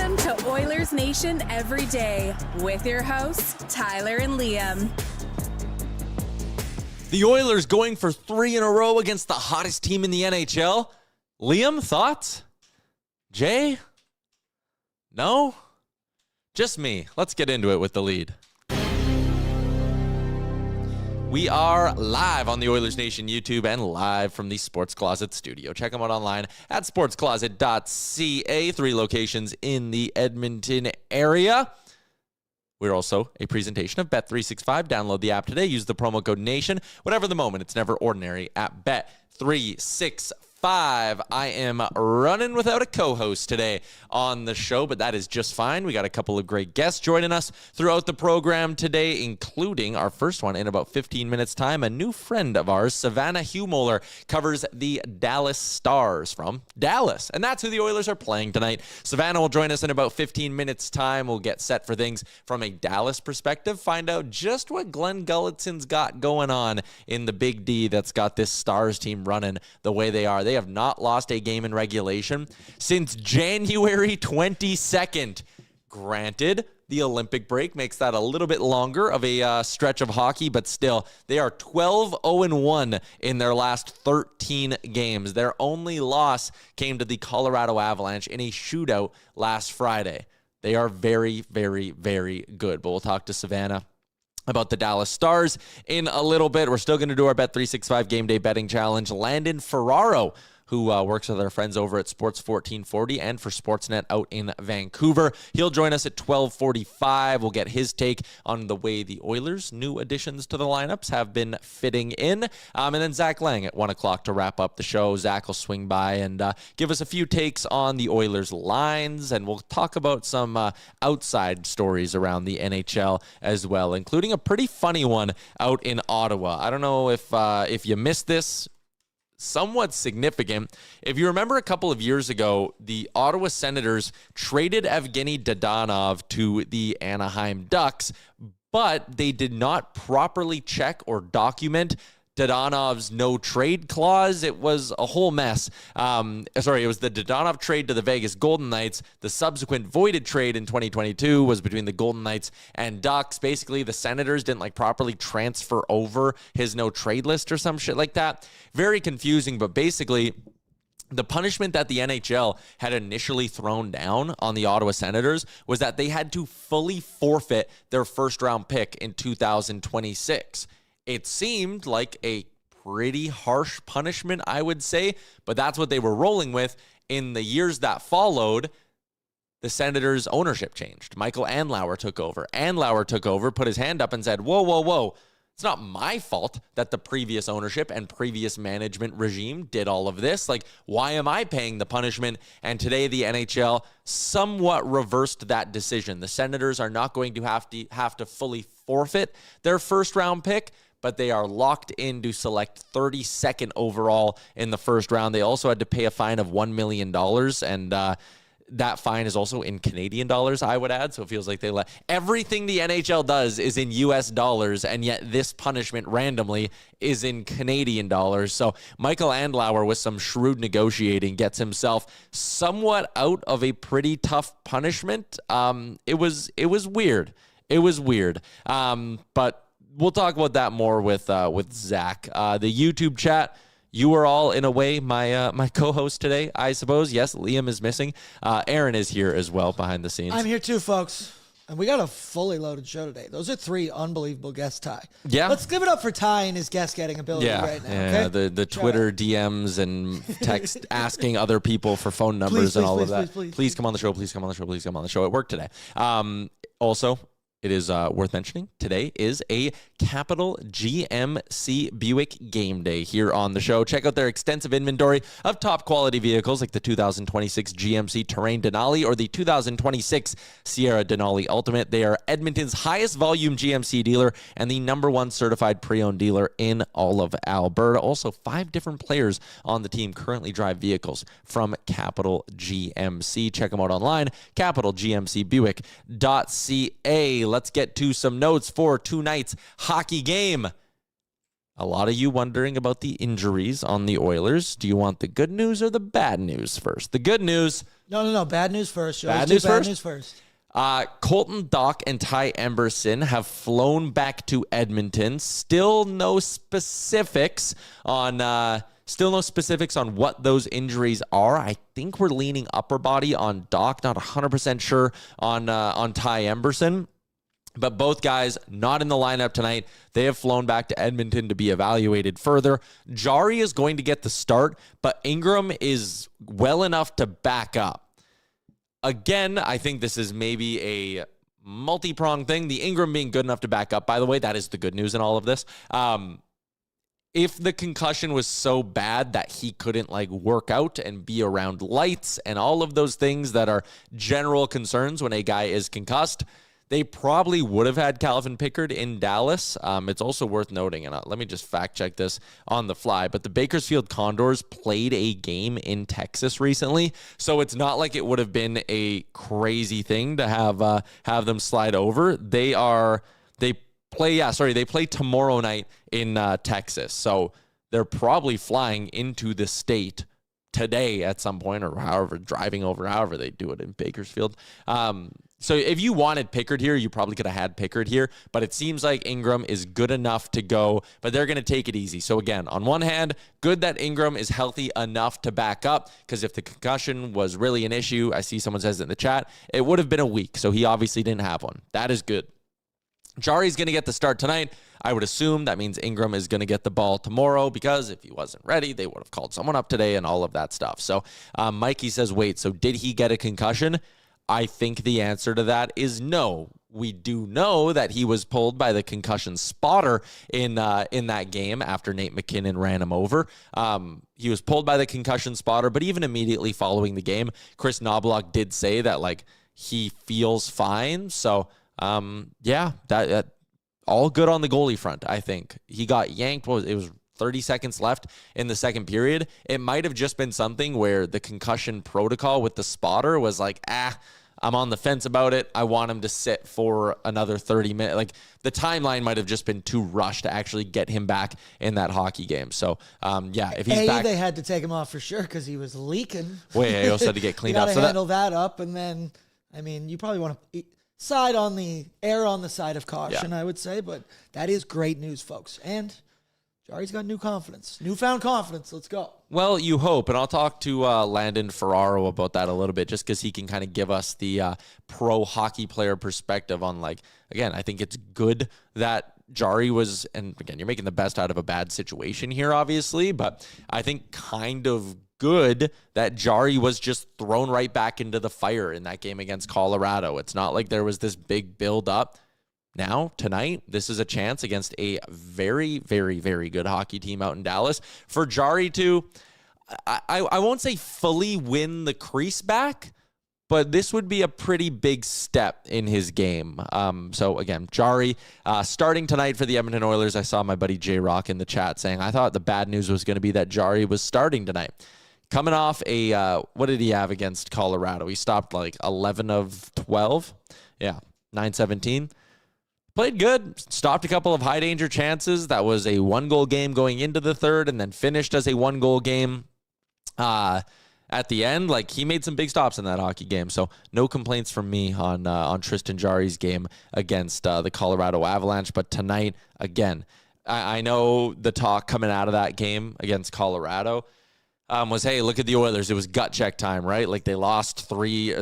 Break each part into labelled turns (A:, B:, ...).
A: Welcome to Oilers Nation Everyday with your hosts, Tyler and Liam.
B: The Oilers going for 3 in a row against the hottest team in the NHL. Liam, thoughts? Jay? No? Just me. Let's get into it with the lead. We are live on the Oilers Nation YouTube and live from the Sports Closet studio. Check them out online at sportscloset.ca. 3 locations in the Edmonton area. We're also a presentation of Bet365. Download the app today. Use the promo code NATION. Whatever the moment, it's never ordinary at Bet365. I am running without a co-host today on the show, but that is just fine. We got a couple of great guests joining us throughout the program today, including our first one in about 15 minutes time. A new friend of ours, Savannah Huemoeller, covers the Dallas Stars from Dallas, and that's who the Oilers are playing tonight. Savannah will join us in about 15 minutes time. We'll get set for things from a Dallas perspective, find out just what Glenn Gullitson's got going on in the Big D that's got this Stars team running the way they are. They have not lost a game in regulation since January 22nd. Granted, the Olympic break makes that a little bit longer of a stretch of hockey, but still, they are 12-0-1 in their last 13 games. Their only loss came to the Colorado Avalanche in a shootout last Friday. They are very, very, very good, but we'll talk to Savannah about the Dallas Stars in a little bit. We're still going to do our Bet365 Game Day Betting Challenge. Landon Ferraro, who works with our friends over at Sports 1440 and for Sportsnet out in Vancouver. He'll join us at 12:45. We'll get his take on the way the Oilers' new additions to the lineups have been fitting in. And then Zach Lang at 1 o'clock to wrap up the show. Zach will swing by and give us a few takes on the Oilers' lines, and we'll talk about some outside stories around the NHL as well, including a pretty funny one out in Ottawa. I don't know if you missed this. Somewhat significant. If you remember a couple of years ago, the Ottawa Senators traded Evgeny Dadonov to the Anaheim Ducks, but they did not properly check or document Dadonov's no-trade clause. It was a whole mess. It was the Dadonov trade to the Vegas Golden Knights. The subsequent voided trade in 2022 was between the Golden Knights and Ducks. Basically, the Senators didn't properly transfer over his no-trade list or some shit like that. Very confusing, but basically, the punishment that the NHL had initially thrown down on the Ottawa Senators was that they had to fully forfeit their first-round pick in 2026. It seemed like a pretty harsh punishment, I would say, but that's what they were rolling with. In the years that followed, the Senators' ownership changed. Michael Andlauer took over, put his hand up and said, whoa, whoa, whoa. It's not my fault that the previous ownership and previous management regime did all of this. Why am I paying the punishment? And today the NHL somewhat reversed that decision. The Senators are not going to have to fully forfeit their first-round pick, but they are locked in to select 32nd overall in the first round. They also had to pay a fine of $1 million, and that fine is also in Canadian dollars, I would add. So it feels like they let everything the NHL does is in US dollars, and yet this punishment randomly is in Canadian dollars. So Michael Andlauer, with some shrewd negotiating, gets himself somewhat out of a pretty tough punishment. It was weird. It was weird. But we'll talk about that more with Zach. The YouTube chat, you were all, in a way, my co-host today, I suppose. Yes, Liam is missing. Aaron is here as well behind the scenes.
C: I'm here too, folks. And we got a fully loaded show today. Those are 3 unbelievable guests, Ty.
B: Yeah.
C: Let's give it up for Ty and his guest-getting ability right now.
B: Yeah,
C: okay?
B: the Twitter DMs and text asking other people for phone numbers and all of that. Please come on the show. Please come on the show. Please come on the show at work today. Also, it is worth mentioning, today is a Capital GMC Buick game day here on the show. Check out their extensive inventory of top quality vehicles like the 2026 GMC Terrain Denali or the 2026 Sierra Denali Ultimate. They are Edmonton's highest volume GMC dealer and the #1 certified pre-owned dealer in all of Alberta. Also, 5 different players on the team currently drive vehicles from Capital GMC. Check them out online, capitalgmcbuick.ca. Let's get to some notes for tonight's hockey game. a lot of you wondering about the injuries on the Oilers. Do you want the good news or the bad news first? The good news.
C: No. Bad news first.
B: Bad news first? Colton Dach and Ty Emberson have flown back to Edmonton. Still no specifics on what those injuries are. I think we're leaning upper body on Dach. Not 100% sure on Ty Emberson. But both guys not in the lineup tonight. They have flown back to Edmonton to be evaluated further. Jarry is going to get the start, but Ingram is well enough to back up. Again, I think this is maybe a multi-pronged thing. The Ingram being good enough to back up, by the way, that is the good news in all of this. If the concussion was so bad that he couldn't work out and be around lights and all of those things that are general concerns when a guy is concussed, they probably would have had Calvin Pickard in Dallas. It's also worth noting, and let me just fact check this on the fly, but the Bakersfield Condors played a game in Texas recently, so it's not like it would have been a crazy thing to have them slide over. They play tomorrow night in Texas, so they're probably flying into the state today at some point, or driving over, however they do it in Bakersfield. So if you wanted Pickard here, you probably could have had Pickard here, but it seems like Ingram is good enough to go, but they're going to take it easy. So again, on one hand, good that Ingram is healthy enough to back up, because if the concussion was really an issue, I see someone says it in the chat, it would have been a week. So he obviously didn't have one. That is good. Jarry's going to get the start tonight. I would assume that means Ingram is going to get the ball tomorrow, because if he wasn't ready, they would have called someone up today and all of that stuff. So Mikey says, wait, so did he get a concussion? I think the answer to that is no. We do know that he was pulled by the concussion spotter in that game after Nate McKinnon ran him over. He was pulled by the concussion spotter, but even immediately following the game, Chris Knobloch did say that he feels fine. So that all good on the goalie front. I think he got yanked. It was 30 seconds left in the second period. It might have just been something where the concussion protocol with the spotter was I'm on the fence about it. I want him to sit for another 30 minutes. The timeline might have just been too rushed to actually get him back in that hockey game. So, if he's back.
C: They had to take him off for sure because he was leaking.
B: He also had to get cleaned up.
C: You got to handle that up. And then, you probably want to err on the side of caution, I would say. But that is great news, folks. And Jarry's got newfound confidence. Let's go.
B: Well, you hope, and I'll talk to Landon Ferraro about that a little bit, just because he can kind of give us the pro hockey player perspective on, again, I think it's good that Jarry was, and again, you're making the best out of a bad situation here, obviously, but I think kind of good that Jarry was just thrown right back into the fire in that game against Colorado. It's not like there was this big build-up. Now, tonight, this is a chance against a very, very, very good hockey team out in Dallas for Jarry to, I won't say fully win the crease back, but this would be a pretty big step in his game. So, again, Jarry starting tonight for the Edmonton Oilers. I saw my buddy J-Rock in the chat saying, I thought the bad news was going to be that Jarry was starting tonight. Coming off what did he have against Colorado? He stopped 11 of 12. Yeah, 9-17. Played good, stopped a couple of high-danger chances. That was a one-goal game going into the third and then finished as a one-goal game at the end. He made some big stops in that hockey game, so no complaints from me on Tristan Jarry's game against the Colorado Avalanche. But tonight, again, I know the talk coming out of that game against Colorado was, hey, look at the Oilers. It was gut check time, right? They lost three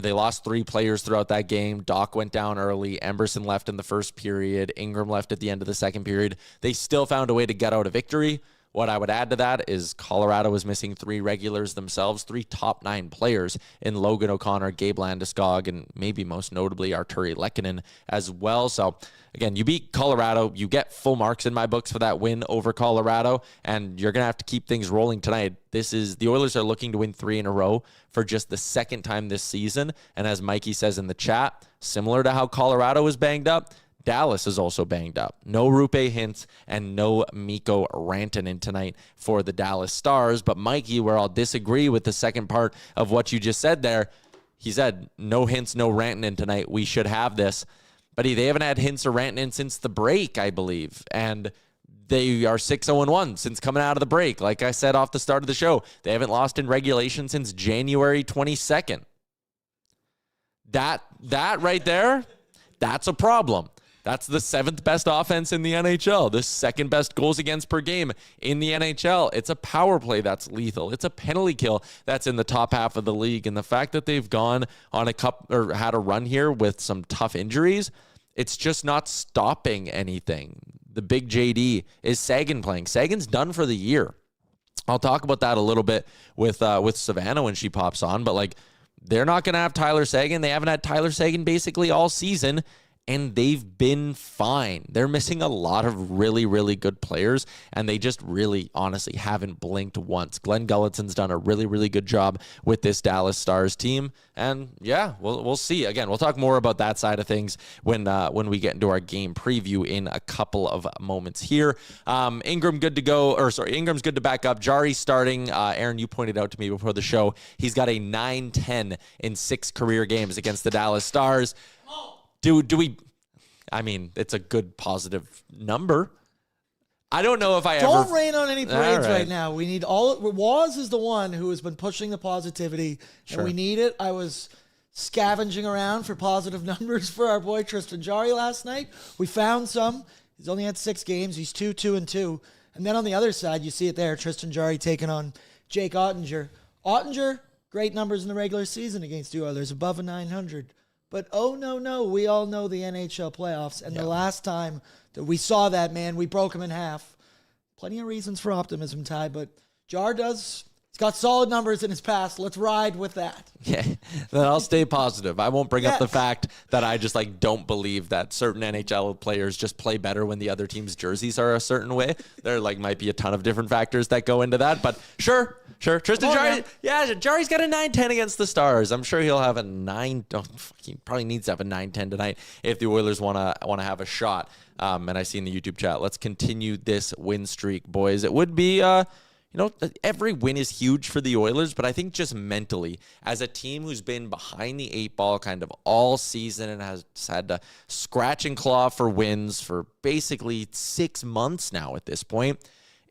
B: players throughout that game. Dach went down early. Emberson left in the first period. Ingram left at the end of the second period. They still found a way to get out a victory. What I would add to that is Colorado was missing three regulars themselves, three top 9 players in Logan O'Connor, Gabe Landeskog, and maybe most notably Arturi Lehkonen as well. So again, you beat Colorado. You get full marks in my books for that win over Colorado, and you're going to have to keep things rolling tonight. The Oilers are looking to win 3 in a row for just the second time this season. And as Mikey says in the chat, similar to how Colorado was banged up, Dallas is also banged up. No Rupe Hintz and no Mikko Rantanen tonight for the Dallas Stars. But Mikey, where I'll disagree with the second part of what you just said there, he said no Hintz, no Rantanen tonight. We should have this. But they haven't had Hintz or Rantanen since the break, I believe. And They are 6-0-1 since coming out of the break. Like I said off the start of the show, they haven't lost in regulation since January 22nd. That right there, that's a problem. That's the 7th best offense in the NHL, the 2nd best goals against per game in the NHL. It's a power play that's lethal. It's a penalty kill that's in the top half of the league. And the fact that they've gone on had a run here with some tough injuries, it's just not stopping anything. The big JD is Sagan playing. Sagan's done for the year. I'll talk about that a little bit with Savannah when she pops on, but like they're not going to have Tyler Sagan. They haven't had Tyler Sagan basically all season, and they've been fine. They're missing a lot of really, really good players, and they just really, honestly, haven't blinked once. Glenn Gullinson's done a really, really good job with this Dallas Stars team, and yeah, we'll see. Again, we'll talk more about that side of things when we get into our game preview in a couple of moments here. Ingram's good to back up. Jari's starting. Aaron, you pointed out to me before the show, he's got a 9-10 in 6 career games against the Dallas Stars. Do we? I mean, it's a good positive number. I don't know if
C: Don't rain on any parades right now. We need Waz is the one who has been pushing the positivity, and we need it. I was scavenging around for positive numbers for our boy Tristan Jarry last night. We found some. He's only had 6 games. He's 2-2-2. And then on the other side, you see it there, Tristan Jarry taking on Jake Ottinger. Ottinger, great numbers in the regular season against the Oilers, above a 900. But oh no, we all know the NHL playoffs. And the last time that we saw that, man, we broke him in half. Plenty of reasons for optimism, Ty, but Jar he's got solid numbers in his past. Let's ride with that.
B: Yeah, then I'll stay positive. I won't bring up the fact that I just don't believe that certain NHL players just play better when the other team's jerseys are a certain way. There might be a ton of different factors that go into that, but sure. Tristan Jarry, Jarry's got a 9-10 against the Stars. I'm sure he'll have a 9. He probably needs to have a 9-10 tonight if the Oilers want to have a shot. And I see in the YouTube chat, let's continue this win streak, boys. It would be, every win is huge for the Oilers, but I think just mentally, as a team who's been behind the 8 ball kind of all season and has had to scratch and claw for wins for basically 6 months now at this point.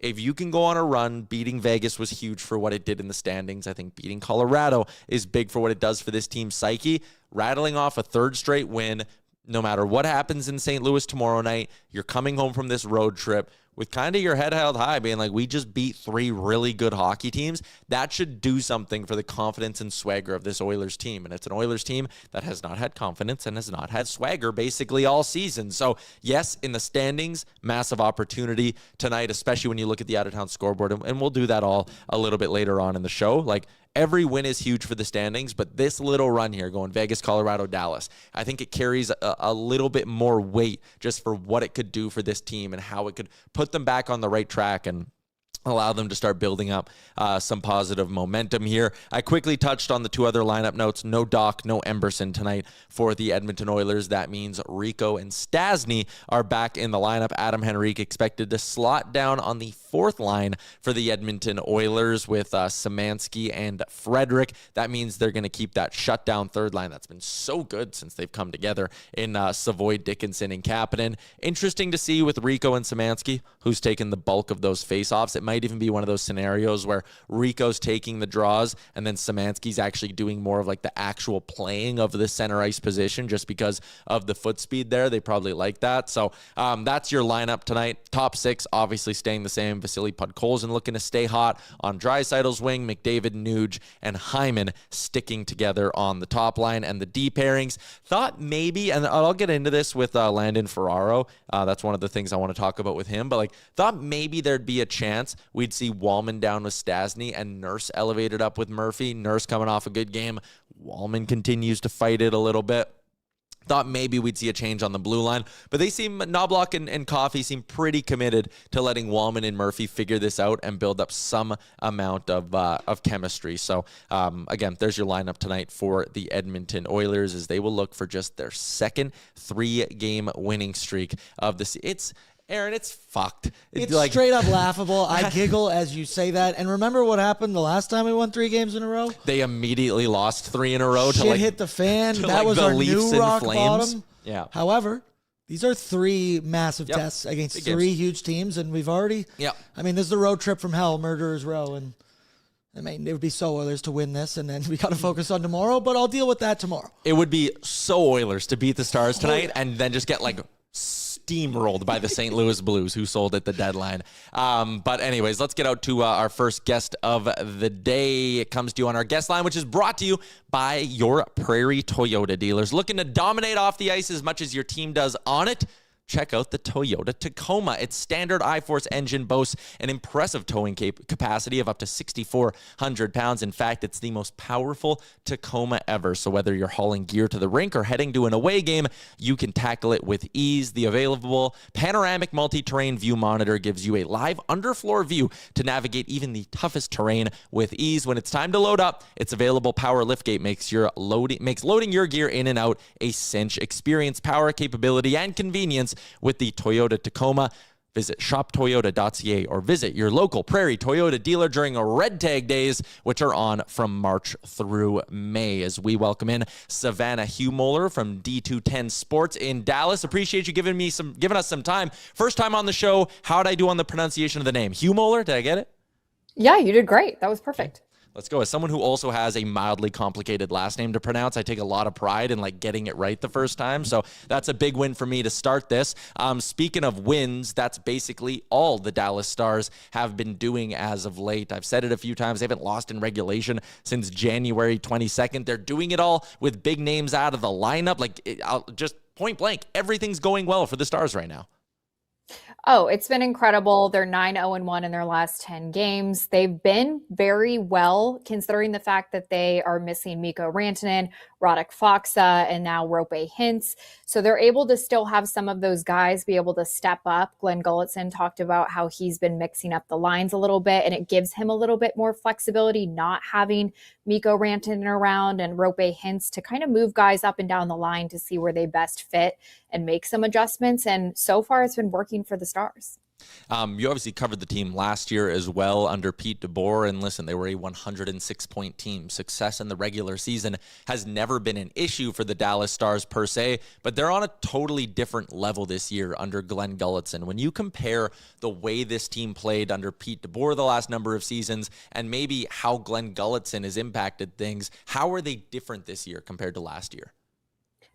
B: If you can go on a run, beating Vegas was huge for what it did in the standings. I think beating Colorado is big for what it does for this team's psyche. Rattling off a 3rd straight win, no matter what happens in St. Louis tomorrow night, you're coming home from this road trip with kind of your head held high, being like, we just beat 3 really good hockey teams. That should do something for the confidence and swagger of this Oilers team. And it's an Oilers team that has not had confidence and has not had swagger basically all season. So yes, in the standings, massive opportunity tonight, especially when you look at the out-of-town scoreboard. And we'll do that all a little bit later on in the show. Every win is huge for the standings, but this little run here going Vegas, Colorado, Dallas, I think it carries a little bit more weight just for what it could do for this team and how it could put them back on the right track and allow them to start building up some positive momentum here. I quickly touched on the 2 other lineup notes. No Doc, no Emberson tonight for the Edmonton Oilers. That means Rico and Stasny are back in the lineup. Adam Henrique expected to slot down on the 4th line for the Edmonton Oilers with Szymanski and Frederick. That means they're going to keep that shutdown 3rd line that's been so good since they've come together in Savoy, Dickinson, and Kapanen. Interesting to see with Rico and Szymanski, who's taken the bulk of those faceoffs. It might even be one of those scenarios where Rico's taking the draws and then Szymanski's actually doing more of the actual playing of the center ice position just because of the foot speed there. They probably like that. So that's your lineup tonight. Top 6 obviously staying the same. Vasily Podkolzin looking to stay hot on Draisaitl's wing. McDavid, Nuge, and Hyman sticking together on the top line. And the D pairings, thought maybe, and I'll get into this with Landon Ferraro. That's one of the things I want to talk about with him. But thought maybe there'd be a chance we'd see Wallman down with Stasny and Nurse elevated up with Murphy. Nurse coming off a good game. Wallman continues to fight it a little bit. Thought maybe we'd see a change on the blue line, but they seem, Knobloch and Coffey seem pretty committed to letting Wallman and Murphy figure this out and build up some amount of chemistry. So again, there's your lineup tonight for the Edmonton Oilers as they will look for just their 2nd 3-game winning streak of the season. Aaron, it's fucked.
C: It's straight up laughable. I giggle as you say that. And remember what happened the last time we won 3 games in a row?
B: They immediately lost 3 in a row.
C: Shit hit the fan. That was our new rock bottom.
B: Yeah.
C: However, These are 3 massive tests against 3 huge teams, and we've already.
B: Yeah.
C: I mean, this is the road trip from hell, Murderers Row, and I mean, it would be so Oilers to win this, and then we got to focus on tomorrow. But I'll deal with that tomorrow.
B: It would be so Oilers to beat the Stars tonight, and then just get like steamrolled by the St. Louis Blues, who sold at the deadline. But anyways, let's get out to our first guest of the day. It comes to you on our guest line, which is brought to you by your Prairie Toyota dealers. Looking to dominate off the ice as much as your team does on it? Check out the Toyota Tacoma. Its standard I-Force engine boasts an impressive towing capacity of up to 6,400 pounds. In fact, it's the most powerful Tacoma ever. So whether you're hauling gear to the rink or heading to an away game, you can tackle it with ease. The available panoramic multi-terrain view monitor gives you a live underfloor view to navigate even the toughest terrain with ease. When it's time to load up, its available power liftgate makes loading your gear in and out a cinch. Experience, power, capability, and convenience with the Toyota Tacoma. Visit shoptoyota.ca or visit your local Prairie Toyota dealer during Red Tag Days, which are on from March through May. As we welcome in Savannah Huemoeller from D210 Sports in Dallas. Appreciate you giving us some time. First time on the show. How did I do on the pronunciation of the name? Huemoeller? Did I get it?
D: Yeah, you did great. That was perfect.
B: Let's go. As someone who also has a mildly complicated last name to pronounce, I take a lot of pride in getting it right the first time. So that's a big win for me to start this. Speaking of wins, that's basically all the Dallas Stars have been doing as of late. I've said it a few times. They haven't lost in regulation since January 22nd. They're doing it all with big names out of the lineup. Just point blank, everything's going well for the Stars right now.
D: Oh, it's been incredible. They're 9-0-1 in their last 10 games. They've been very well, considering the fact that they are missing Mikko Rantanen, Radek Faksa, and now Rope Hintz. So they're able to still have some of those guys be able to step up. Glenn Gulletson talked about how he's been mixing up the lines a little bit, and it gives him a little bit more flexibility not having Mikko Rantanen around and Rope Hintz to kind of move guys up and down the line to see where they best fit and make some adjustments. And so far, it's been working for the Stars.
B: You obviously covered the team last year as well under Pete DeBoer, and listen, they were a 106-point team. Success in the regular season has never been an issue for the Dallas Stars per se, but they're on a totally different level this year under Glenn Gulletson. When you compare the way this team played under Pete DeBoer the last number of seasons and maybe how Glenn Gulletson has impacted things, how are they different this year compared to last year?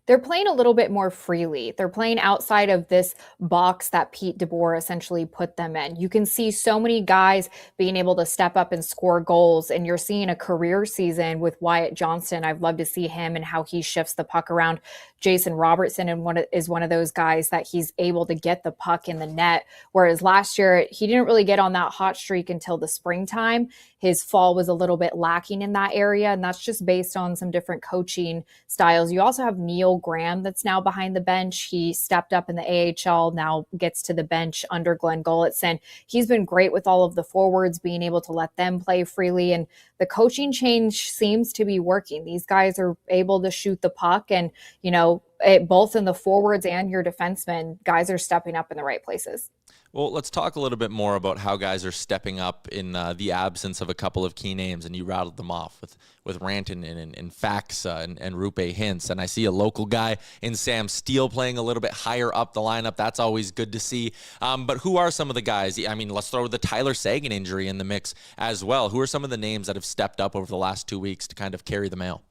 D: They're playing a little bit more freely. They're playing outside of this box that Pete DeBoer essentially put them in. You can see so many guys being able to step up and score goals, and you're seeing a career season with Wyatt Johnston. I'd love to see him and how he shifts the puck around. Jason Robertson is one of those guys that he's able to get the puck in the net, whereas last year he didn't really get on that hot streak until the springtime. His fall was a little bit lacking in that area, and that's just based on some different coaching styles. You also have Neil Graham that's now behind the bench. He stepped up in the AHL, now gets to the bench under Glenn Gulletson. He's been great with all of the forwards, being able to let them play freely, and the coaching change seems to be working. These guys are able to shoot the puck, and, both in the forwards and your defensemen, guys are stepping up in the right places.
B: Well, let's talk a little bit more about how guys are stepping up in the absence of a couple of key names, and you rattled them off with Rantanen and Faksa and Rupe Hintz, and I see a local guy in Sam Steele playing a little bit higher up the lineup. That's always good to see. But who are some of the guys? I mean, let's throw the Tyler Seguin injury in the mix as well. Who are some of the names that have stepped up over the last 2 weeks to kind of carry the mail?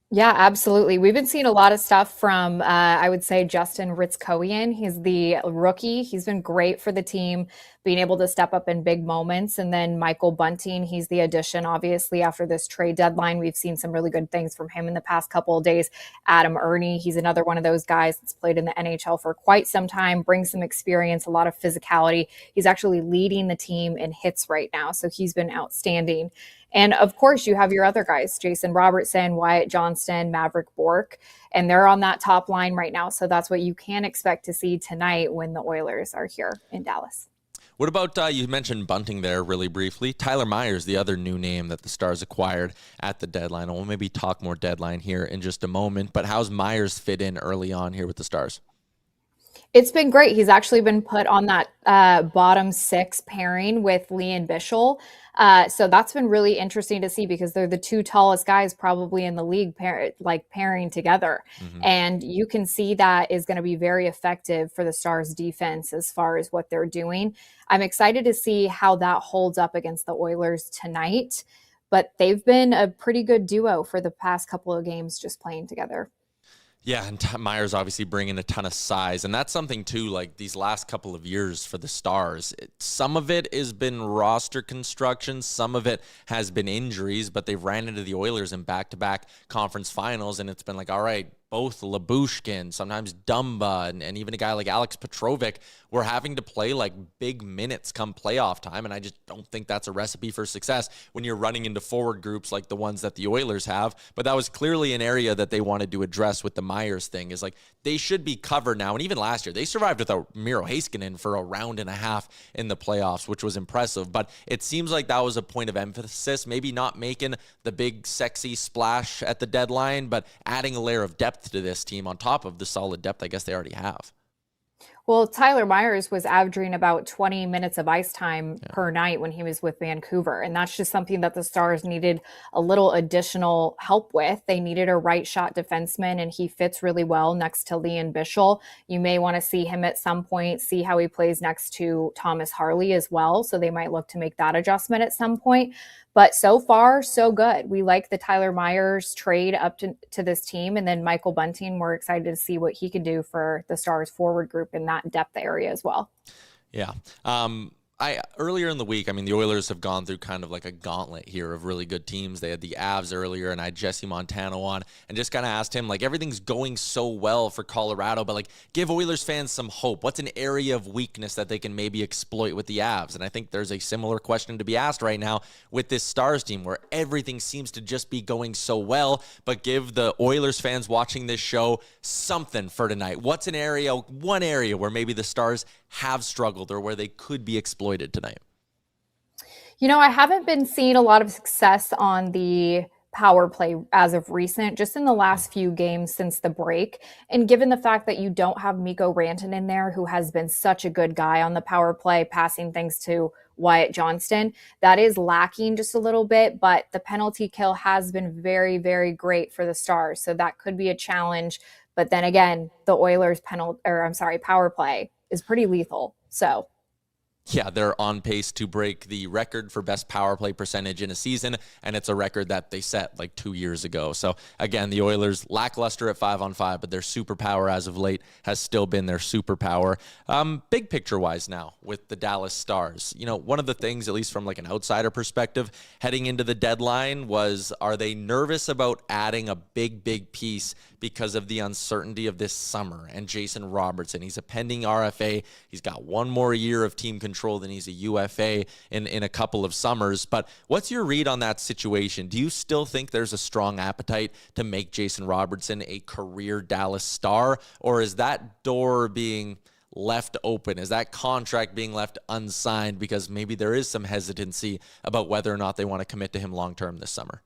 D: Yeah, absolutely. We've been seeing a lot of stuff from, I would say, Justin Ritskowian. He's the rookie. He's been great for the team, being able to step up in big moments. And then Michael Bunting, he's the addition, obviously, after this trade deadline. We've seen some really good things from him in the past couple of days. Adam Ernie, he's another one of those guys that's played in the NHL for quite some time, brings some experience, a lot of physicality. He's actually leading the team in hits right now, so he's been outstanding. And of course, you have your other guys, Jason Robertson, Wyatt Johnston, Maverick Bourque, and they're on that top line right now. So that's what you can expect to see tonight when the Oilers are here in Dallas.
B: What about, you mentioned Bunting there really briefly. Tyler Myers, the other new name that the Stars acquired at the deadline. And we'll maybe talk more deadline here in just a moment. But how's Myers fit in early on here with the Stars?
D: It's been great. He's actually been put on that bottom six pairing with Leon Bischel. So that's been really interesting to see because they're the two tallest guys probably in the league pairing together.
B: Mm-hmm.
D: And you can see that is going to be very effective for the Stars defense as far as what they're doing. I'm excited to see how that holds up against the Oilers tonight. But they've been a pretty good duo for the past couple of games just playing together.
B: Yeah, and Myers obviously bringing a ton of size, and that's something too, like these last couple of years for the Stars. Some of it has been roster construction, some of it has been injuries, but they've ran into the Oilers in back-to-back conference finals, and it's been like, all right, both Labushkin, sometimes Dumba, and even a guy like Alex Petrovic were having to play like big minutes come playoff time, and I just don't think that's a recipe for success when you're running into forward groups like the ones that the Oilers have. But that was clearly an area that they wanted to address with the Myers thing, is like they should be covered now. And even last year, they survived without Miro Heiskanen for a round and a half in the playoffs, which was impressive. But it seems like that was a point of emphasis, maybe not making the big sexy splash at the deadline, but adding a layer of depth to this team on top of the solid depth I guess they already have.
D: Well, Tyler Myers was averaging about 20 minutes of ice time per night when he was with Vancouver. And that's just something that the Stars needed a little additional help with. They needed a right shot defenseman, and he fits really well next to Leon Bischel. You may want to see him at some point, see how he plays next to Thomas Harley as well. So they might look to make that adjustment at some point. But so far, so good. We like the Tyler Myers trade up to this team. And then Michael Bunting, we're excited to see what he can do for the Stars forward group in that depth area as well.
B: Yeah. Earlier in the week, I mean, the Oilers have gone through kind of like a gauntlet here of really good teams. They had the Avs earlier, and I had Jesse Montano on and just kind of asked him, like, everything's going so well for Colorado, but like, give Oilers fans some hope. What's an area of weakness that they can maybe exploit with the Avs? And I think there's a similar question to be asked right now with this Stars team, where everything seems to just be going so well, but give the Oilers fans watching this show something for tonight. What's one area where maybe the Stars have struggled or where they could be exploited tonight?
D: You know, I haven't been seeing a lot of success on the power play as of recent, just in the last few games since the break. And given the fact that you don't have Mikko Rantanen in there, who has been such a good guy on the power play, passing things to Wyatt Johnston, that is lacking just a little bit, but the penalty kill has been very, very great for the Stars. So that could be a challenge. But then again, the Oilers power play is pretty lethal. So
B: yeah, they're on pace to break the record for best power play percentage in a season, and it's a record that they set like 2 years ago. So again, the Oilers lackluster at 5-on-5, but their superpower as of late has still been their superpower. Big picture wise now with the Dallas Stars, you know, one of the things, at least from like an outsider perspective, heading into the deadline was, are they nervous about adding a big piece because of the uncertainty of this summer? And Jason Robertson, he's a pending RFA. He's got one more year of team control than he's a UFA in a couple of summers. But what's your read on that situation? Do you still think there's a strong appetite to make Jason Robertson a career Dallas Star? Or is that door being left open? Is that contract being left unsigned because maybe there is some hesitancy about whether or not they want to commit to him long-term this summer?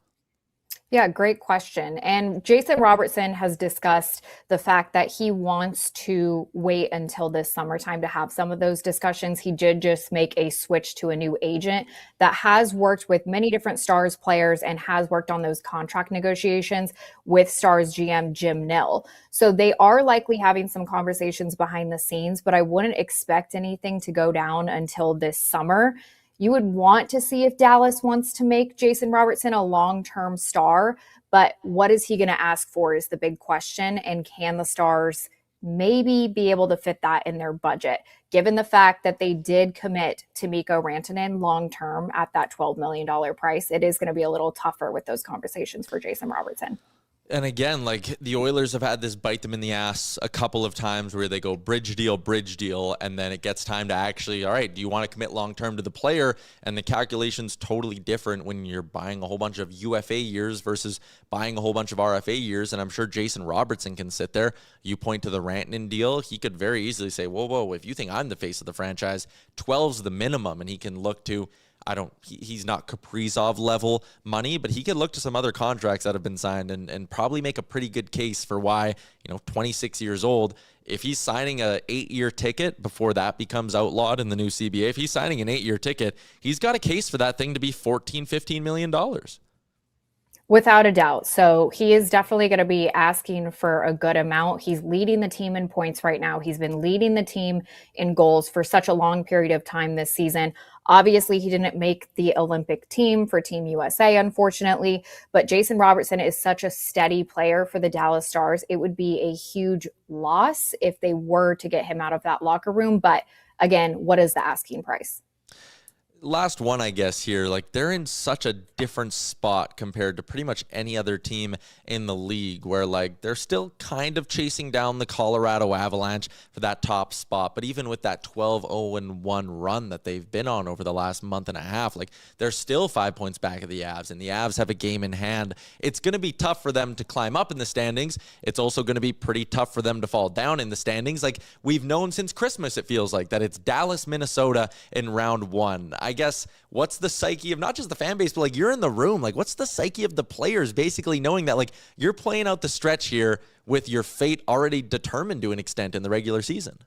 D: Yeah, great question. And Jason Robertson has discussed the fact that he wants to wait until this summertime to have some of those discussions. He did just make a switch to a new agent that has worked with many different Stars players and has worked on those contract negotiations with Stars GM Jim Nill. So they are likely having some conversations behind the scenes, but I wouldn't expect anything to go down until this summer. You would want to see if Dallas wants to make Jason Robertson a long-term Star, but what is he going to ask for is the big question, and can the Stars maybe be able to fit that in their budget, given the fact that they did commit to Mikko Rantanen long-term at that $12 million price? It is going to be a little tougher with those conversations for Jason Robertson.
B: And again, like the Oilers have had this bite them in the ass a couple of times where they go bridge deal, and then it gets time to actually, all right, do you want to commit long-term to the player? And the calculation's totally different when you're buying a whole bunch of UFA years versus buying a whole bunch of RFA years. And I'm sure Jason Robertson can sit there. You point to the Rantanen deal, he could very easily say, whoa, if you think I'm the face of the franchise, 12's the minimum, and he can look to he's not Kaprizov level money, but he could look to some other contracts that have been signed and probably make a pretty good case for why, 26 years old, if he's signing a 8-year ticket before that becomes outlawed in the new CBA, if he's signing an 8-year ticket, he's got a case for that thing to be $14-15 million.
D: Without a doubt. So he is definitely going to be asking for a good amount. He's leading the team in points right now. He's been leading the team in goals for such a long period of time this season. Obviously, he didn't make the Olympic team for Team USA, unfortunately, but Jason Robertson is such a steady player for the Dallas Stars. It would be a huge loss if they were to get him out of that locker room. But again, what is the asking price?
B: Last one, I guess, here, like they're in such a different spot compared to pretty much any other team in the league where like they're still kind of chasing down the Colorado Avalanche for that top spot. But even with that 12-0-1 run that they've been on over the last month and a half, like they're still 5 points back of the Avs, and the Avs have a game in hand. It's going to be tough for them to climb up in the standings. It's also going to be pretty tough for them to fall down in the standings. Like we've known since Christmas, it feels like that it's Dallas, Minnesota in round one. I guess what's the psyche of not just the fan base, but like you're in the room, like what's the psyche of the players basically knowing that like you're playing out the stretch here with your fate already determined to an extent in the regular season?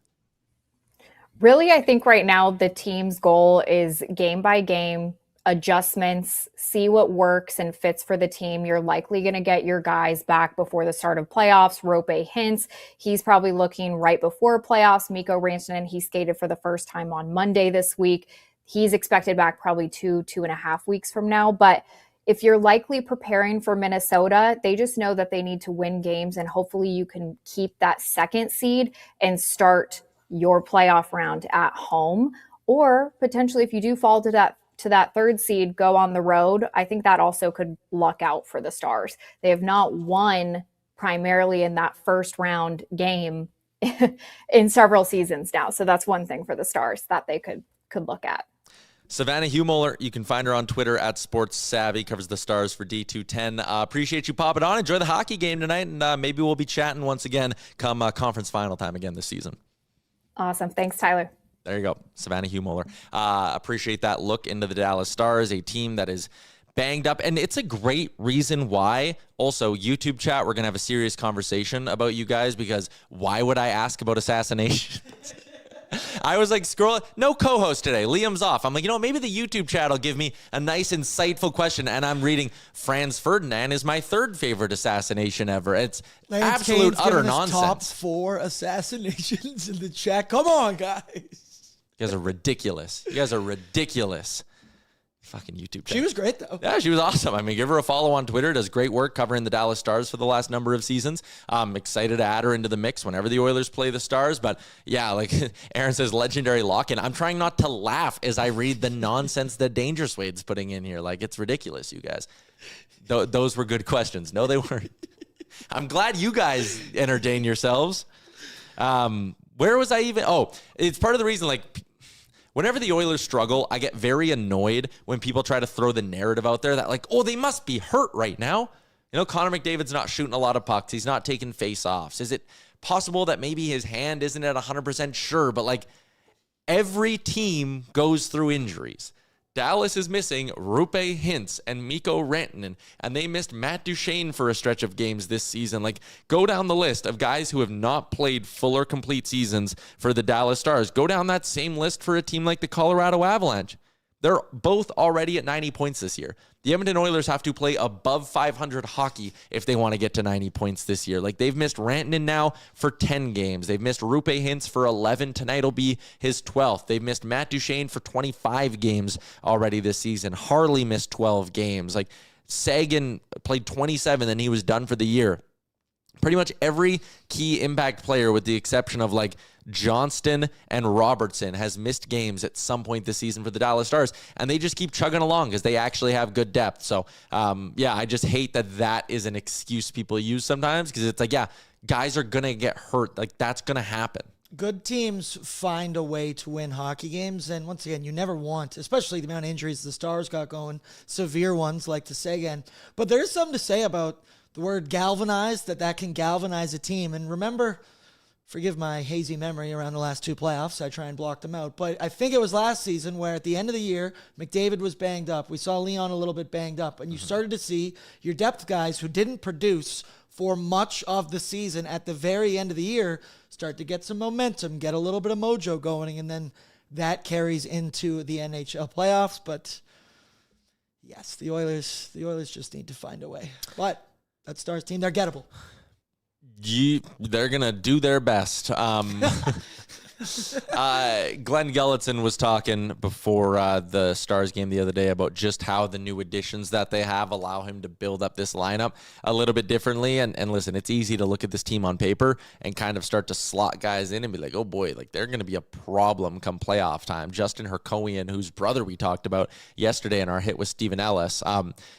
D: Really, I think right now the team's goal is game by game adjustments, see what works and fits for the team. You're likely going to get your guys back before the start of playoffs. Roope Hintz, he's probably looking right before playoffs. Mikko Rantanen, he skated for the first time on Monday this week. He's expected back probably 2.5 weeks from now. But if you're likely preparing for Minnesota, they just know that they need to win games, and hopefully you can keep that second seed and start your playoff round at home. Or potentially if you do fall to that third seed, go on the road. I think that also could luck out for the Stars. They have not won primarily in that first round game in several seasons now. So that's one thing for the Stars that they could look at.
B: Savannah Huemoeller, you can find her on Twitter at Sports Savvy, covers the Stars for D210. Appreciate you popping on. Enjoy the hockey game tonight, and maybe we'll be chatting once again come conference final time again this season.
D: Awesome. Thanks, Tyler.
B: There you go, Savannah Huemoeller. Appreciate that look into the Dallas Stars, a team that is banged up, and it's a great reason why. Also, YouTube chat, we're going to have a serious conversation about you guys, because why would I ask about assassinations? I was like, no co-host today. Liam's off. I'm like, maybe the YouTube chat will give me a nice, insightful question. And I'm reading Franz Ferdinand is my third favorite assassination ever. It's
C: Lance
B: absolute
C: Kane's
B: utter
C: giving us
B: nonsense.
C: Top 4 assassinations in the chat. Come on, guys.
B: You guys are ridiculous. Fucking YouTube chat.
C: She was great, though.
B: Yeah, she was awesome. I mean, give her a follow on Twitter. Does great work covering the Dallas Stars for the last number of seasons. I'm excited to add her into the mix whenever the Oilers play the Stars. But yeah, like Aaron says, legendary lock-in. I'm trying not to laugh as I read the nonsense that Dangerswade's putting in here. Like, it's ridiculous, you guys. Those were good questions. No, they weren't. I'm glad you guys entertain yourselves. Where was I even? Oh, it's part of the reason, like, whenever the Oilers struggle, I get very annoyed when people try to throw the narrative out there that like, oh, they must be hurt right now. Connor McDavid's not shooting a lot of pucks. He's not taking face-offs. Is it possible that maybe his hand isn't at 100% sure? But like every team goes through injuries. Dallas is missing Roope Hintz and Mikko Rantanen, and they missed Matt Duchene for a stretch of games this season. Like, go down the list of guys who have not played full or complete seasons for the Dallas Stars. Go down that same list for a team like the Colorado Avalanche. They're both already at 90 points this year. The Edmonton Oilers have to play above 500 hockey if they want to get to 90 points this year. Like, they've missed Rantanen now for 10 games. They've missed Roope Hintz for 11. Tonight will be his 12th. They've missed Matt Duchene for 25 games already this season. Harley missed 12 games. Like, Sagan played 27, and he was done for the year. Pretty much every key impact player, with the exception of like Johnston and Robertson, has missed games at some point this season for the Dallas Stars, and they just keep chugging along because they actually have good depth. So, I just hate that is an excuse people use sometimes, because it's like, yeah, guys are going to get hurt. Like, that's going to happen.
C: Good teams find a way to win hockey games, and once again, you never want, especially the amount of injuries the Stars got going, severe ones like to Sagan. But there's something to say about the word galvanized, that can galvanize a team. And remember, forgive my hazy memory around the last 2 playoffs. I try and block them out. But I think it was last season where at the end of the year, McDavid was banged up. We saw Leon a little bit banged up. And you started to see your depth guys who didn't produce for much of the season at the very end of the year start to get some momentum, get a little bit of mojo going, and then that carries into the NHL playoffs. But yes, the Oilers just need to find a way. But that Stars team, they're gettable.
B: They're going to do their best. Glenn Gelatin was talking before the Stars game the other day about just how the new additions that they have allow him to build up this lineup a little bit differently. And listen, it's easy to look at this team on paper and kind of start to slot guys in and be like, oh boy, like they're going to be a problem come playoff time. Justin Herkoian, whose brother we talked about yesterday in our hit with Stephen Ellis,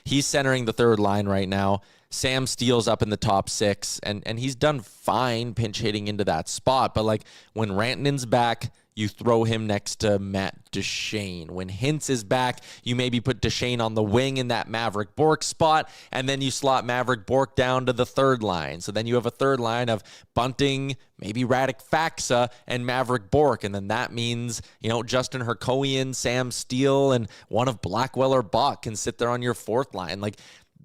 B: he's centering the third line right now. Sam Steele's up in the top 6, and he's done fine pinch hitting into that spot. But like when Rantanen's back, you throw him next to Matt Duchene. When Hintz is back, you maybe put Duchene on the wing in that Maverick Bourque spot, and then you slot Maverick Bourque down to the third line. So then you have a third line of Bunting, maybe Radek Faksa, and Maverick Bourque. And then that means, Justin Herkoian, Sam Steele, and one of Blackwell or Buck can sit there on your fourth line. Like,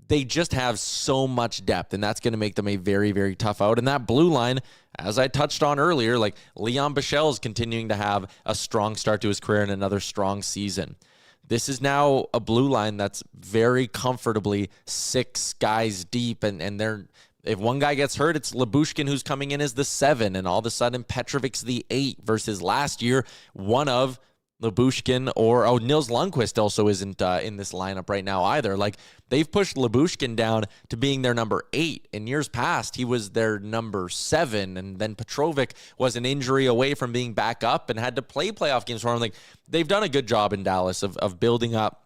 B: they just have so much depth, and that's going to make them a very, very tough out. And that blue line, as I touched on earlier, like Leon Bichelle is continuing to have a strong start to his career and another strong season. This is now a blue line that's very comfortably 6 guys deep, and they're if one guy gets hurt, it's Lyubushkin who's coming in as the 7, and all of a sudden Petrovic's the 8 versus last year one of Lyubushkin Nils Lundqvist also isn't in this lineup right now either. Like, they've pushed Lyubushkin down to being their number 8. In years past, he was their number 7, and then Petrovic was an injury away from being back up and had to play playoff games for him. Like, they've done a good job in Dallas of building up,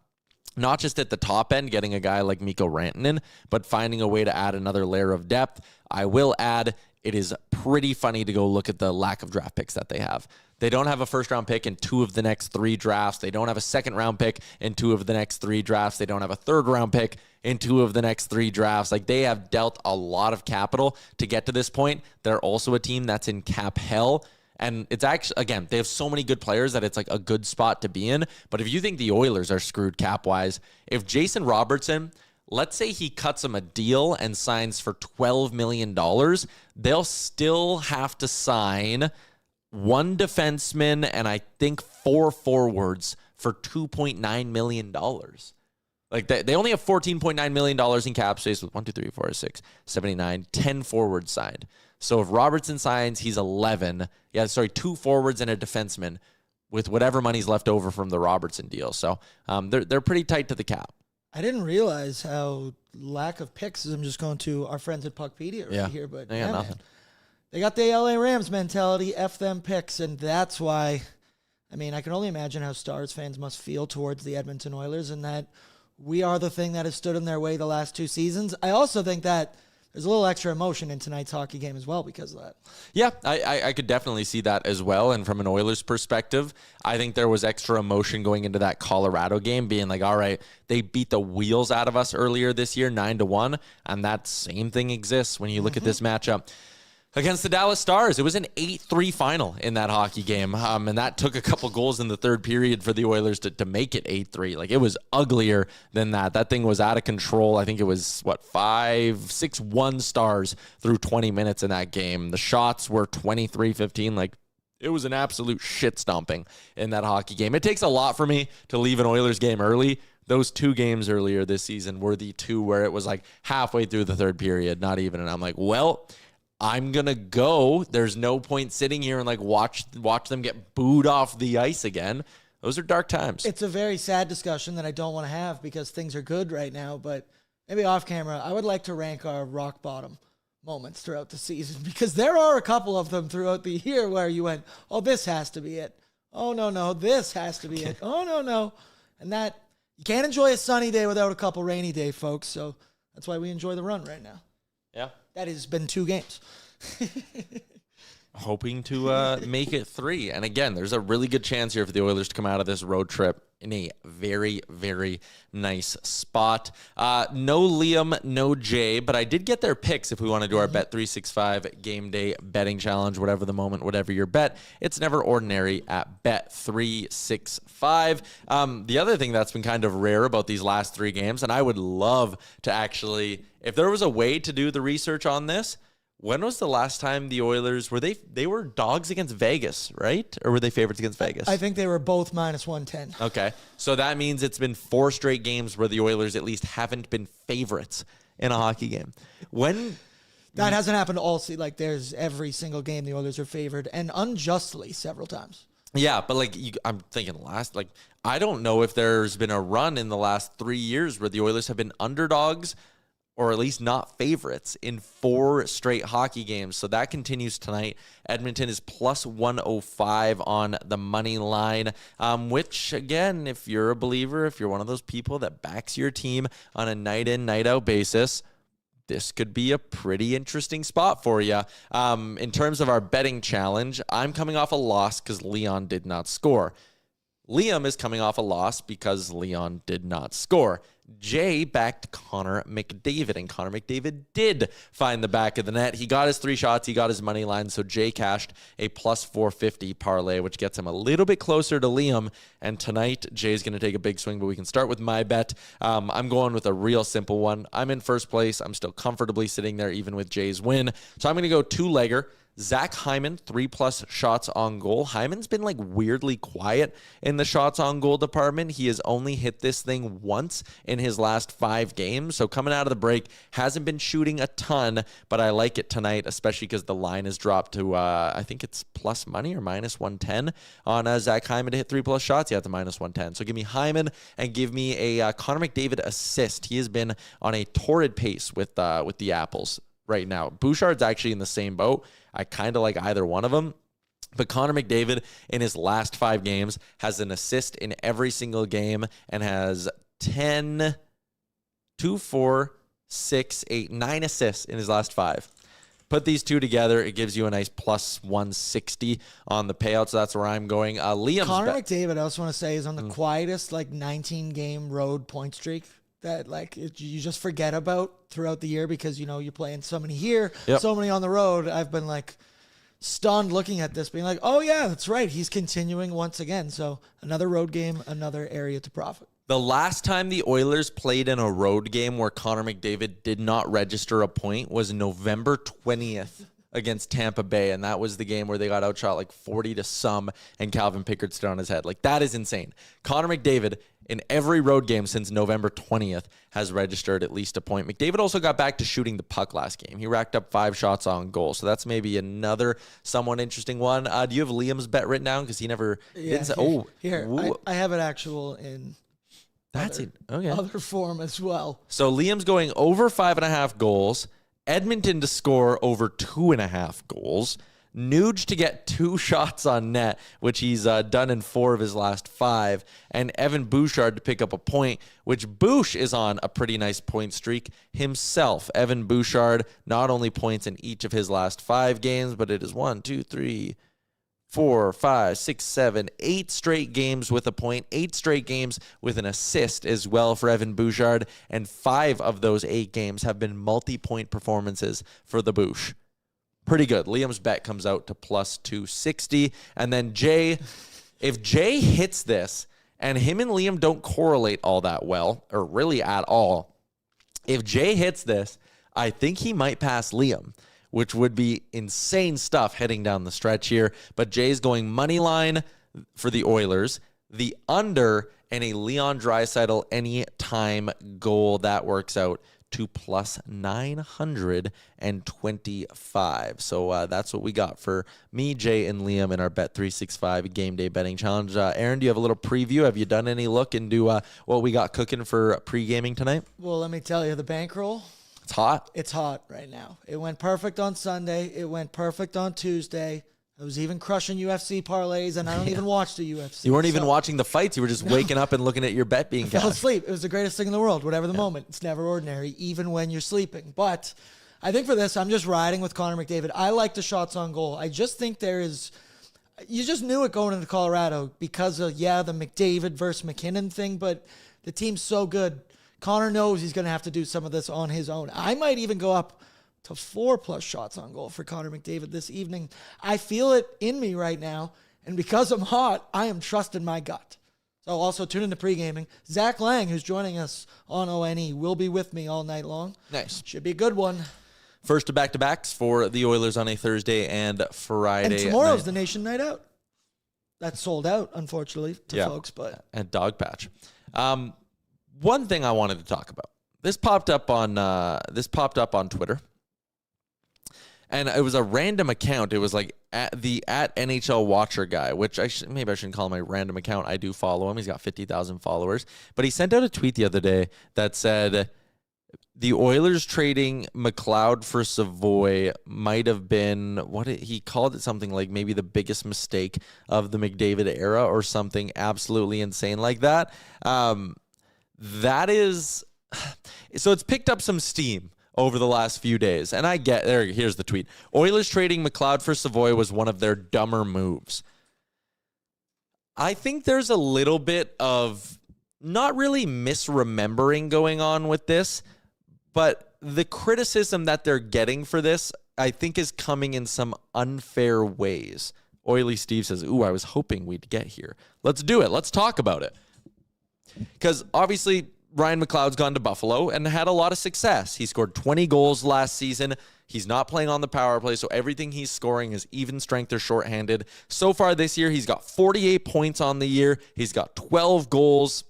B: not just at the top end, getting a guy like Mikko Rantanen, but finding a way to add another layer of depth. I will add, it is pretty funny to go look at the lack of draft picks that they have. They don't have a first-round pick in 2 of the next 3 drafts. They don't have a second-round pick in 2 of the next 3 drafts. They don't have a third-round pick in 2 of the next 3 drafts. Like, they have dealt a lot of capital to get to this point. They're also a team that's in cap hell. And it's actually, again, they have so many good players that it's like a good spot to be in. But if you think the Oilers are screwed cap-wise, if Jason Robertson, let's say he cuts him a deal and signs for $12 million, they'll still have to sign 1 defenseman and I think 4 forwards for $2.9 million. Like, they only have $14.9 million in cap space with 1, 2, 3, 4, 6, 7, 8, 9, 10 forwards signed. So if Robertson signs, he's 11. 2 forwards and a defenseman with whatever money's left over from the Robertson deal. So they're pretty tight to the cap.
C: I didn't realize how lack of picks is. I'm just going to our friends at Puckpedia right here, but
B: they got nothing.
C: Man. They got the LA Rams mentality, F them picks, and that's why, I can only imagine how Stars fans must feel towards the Edmonton Oilers, and that we are the thing that has stood in their way the last 2 seasons. I also think that there's a little extra emotion in tonight's hockey game as well because of that. Yeah,
B: I could definitely see that as well. And from an Oilers perspective, I think there was extra emotion going into that Colorado game, being like, all right, they beat the wheels out of us earlier this year, 9-1. And that same thing exists when you look at this matchup against the Dallas Stars. It was an 8-3 final in that hockey game, and that took a couple goals in the third period for the Oilers to make it 8-3. Like, it was uglier than that. That thing was out of control. I think it was, 5-6-1 Stars through 20 minutes in that game. The shots were 23-15. Like, it was an absolute shit stomping in that hockey game. It takes a lot for me to leave an Oilers game early. Those 2 games earlier this season were the 2 where it was like halfway through the third period, not even, and I'm like, well, I'm going to go. There's no point sitting here and watch them get booed off the ice again. Those are dark times.
C: It's a very sad discussion that I don't want to have because things are good right now, but maybe off camera, I would like to rank our rock bottom moments throughout the season because there are a couple of them throughout the year where you went, oh, this has to be it. Oh, no, this has to be it. Oh, no. And that, you can't enjoy a sunny day without a couple rainy day, folks, so that's why we enjoy the run right now.
B: Yeah.
C: That has been 2 games.
B: Hoping to make it 3. And again, there's a really good chance here for the Oilers to come out of this road trip in a very, very nice spot. No Liam, no Jay, but I did get their picks if we want to do our Bet365 game day betting challenge, whatever the moment, whatever your bet. It's never ordinary at Bet365. The other thing that's been kind of rare about these last 3 games, and I would love to actually, if there was a way to do the research on this, when was the last time the Oilers they were dogs against Vegas, right? Or were they favorites against Vegas?
C: I think they were both minus 110.
B: Okay. So that means it's been 4 straight games where the Oilers at least haven't been favorites in a hockey game.
C: That hasn't happened all season. Like, there's every single game the Oilers are favored, and unjustly several times.
B: Yeah, but I'm thinking I don't know if there's been a run in the last 3 years where the Oilers have been underdogs or at least not favorites in 4 straight hockey games. So that continues tonight. Edmonton is plus 105 on the money line, which, again, if you're a believer, if you're one of those people that backs your team on a night in, night out basis, this could be a pretty interesting spot for you. In terms of our betting challenge, I'm coming off a loss because Leon did not score. Liam is coming off a loss because Leon did not score. Jay backed Connor McDavid, and Connor McDavid did find the back of the net. He got his 3 shots. He got his money line, so Jay cashed a plus 450 parlay, which gets him a little bit closer to Liam. And tonight, Jay's going to take a big swing, but we can start with my bet. I'm going with a real simple one. I'm in first place. I'm still comfortably sitting there, even with Jay's win. So I'm going to go 2-legger. Zach Hyman, 3+ shots on goal. Hyman's been weirdly quiet in the shots on goal department. He has only hit this thing once in his last 5 games. So coming out of the break, hasn't been shooting a ton, but I like it tonight, especially because the line has dropped to, I think it's plus money or minus 110 on Zach Hyman to hit 3+ shots. Yeah, it's a minus 110. So give me Hyman and give me a Connor McDavid assist. He has been on a torrid pace with the Apples right now. Bouchard's actually in the same boat. I kind of like either one of them. But Connor McDavid in his last 5 games has an assist in every single game and has 10, 2, 4, 6, 8, 9 assists in his last 5. Put these two together, it gives you a nice plus 160 on the payout. So that's where I'm going. Liam's
C: Connor McDavid, I also want to say, is on the quietest 19-game road point streak that you just forget about throughout the year because, you're playing so many here, so many on the road. I've been stunned looking at this, being oh yeah, that's right. He's continuing once again. So another road game, another area to profit.
B: The last time the Oilers played in a road game where Connor McDavid did not register a point was November 20th against Tampa Bay, and that was the game where they got outshot 40 to some, and Calvin Pickard stood on his head. That is insane. Connor McDavid in every road game since November 20th has registered at least a point. McDavid also got back to shooting the puck last game. He racked up 5 shots on goal, so that's maybe another somewhat interesting one. Do you have Liam's bet written down? Because he never didn't say,
C: Here, I have it actual in other form as well.
B: So Liam's going over 5.5 goals, Edmonton to score over 2.5 goals, Nuge to get 2 shots on net, which he's done in 4 of his last 5, and Evan Bouchard to pick up a point, which Bouch is on a pretty nice point streak himself. Evan Bouchard not only points in each of his last 5 games, but it is 1, 2, 3, 4, 5, 6, 7, 8 straight games with a point, 8 straight games with an assist as well for Evan Bouchard, and 5 of those 8 games have been multi-point performances for the Bouch. Pretty good. Liam's bet comes out to plus 260. And then Jay, if Jay hits this, and him and Liam don't correlate all that well, or really at all, if Jay hits this, I think he might pass Liam, which would be insane stuff heading down the stretch here. But Jay's going money line for the Oilers, the under, and a Leon Draisaitl anytime goal. That works out to plus 925. So that's what we got for me, Jay, and Liam in our Bet365 game day betting challenge. Aaron, do you have a little preview? Have you done any look into what we got cooking for pre-gaming tonight?
C: Well, let me tell you, the bankroll.
B: It's hot.
C: It's hot right now. It went perfect on Sunday. It went perfect on Tuesday. I was even crushing UFC parlays, and I don't even watch the UFC.
B: You weren't even watching the fights. You were just waking up and looking at your bet being cashed.
C: I fell asleep. It was the greatest thing in the world, whatever the moment. It's never ordinary, even when you're sleeping. But I think for this, I'm just riding with Connor McDavid. I like the shots on goal. I just think there is You just knew it going into Colorado because of, the McDavid versus McKinnon thing, but the team's so good. Connor knows he's going to have to do some of this on his own. I might even go up to 4+ shots on goal for Connor McDavid this evening. I feel it in me right now, and because I'm hot, I am trusting my gut. So also tune into pre-gaming. Zach Lang, who's joining us on ONE, will be with me all night long.
B: Nice.
C: Should be a good one.
B: First of back-to-backs for the Oilers on a Thursday and Friday.
C: And tomorrow's the Nation Night Out. That's sold out, unfortunately, to folks. But
B: and Dog Patch. One thing I wanted to talk about. This popped up on Twitter. And it was a random account. It was like at NHL Watcher guy, which maybe I shouldn't call him a random account. I do follow him. He's got 50,000 followers. But he sent out a tweet the other day that said the Oilers trading McLeod for Savoy might have been he called it something like maybe the biggest mistake of the McDavid era or something absolutely insane like that. That is so it's picked up some steam over the last few days. And here's the tweet. Oilers trading McLeod for Savoy was one of their dumber moves. I think there's a little bit of not really misremembering going on with this, but the criticism that they're getting for this, I think, is coming in some unfair ways. Oily Steve says, I was hoping we'd get here. Let's do it. Let's talk about it. Because obviously, Ryan McLeod's gone to Buffalo and had a lot of success. He scored 20 goals last season. He's not playing on the power play, so everything he's scoring is even strength or shorthanded. So far this year, he's got 48 points on the year. He's got 12 goals.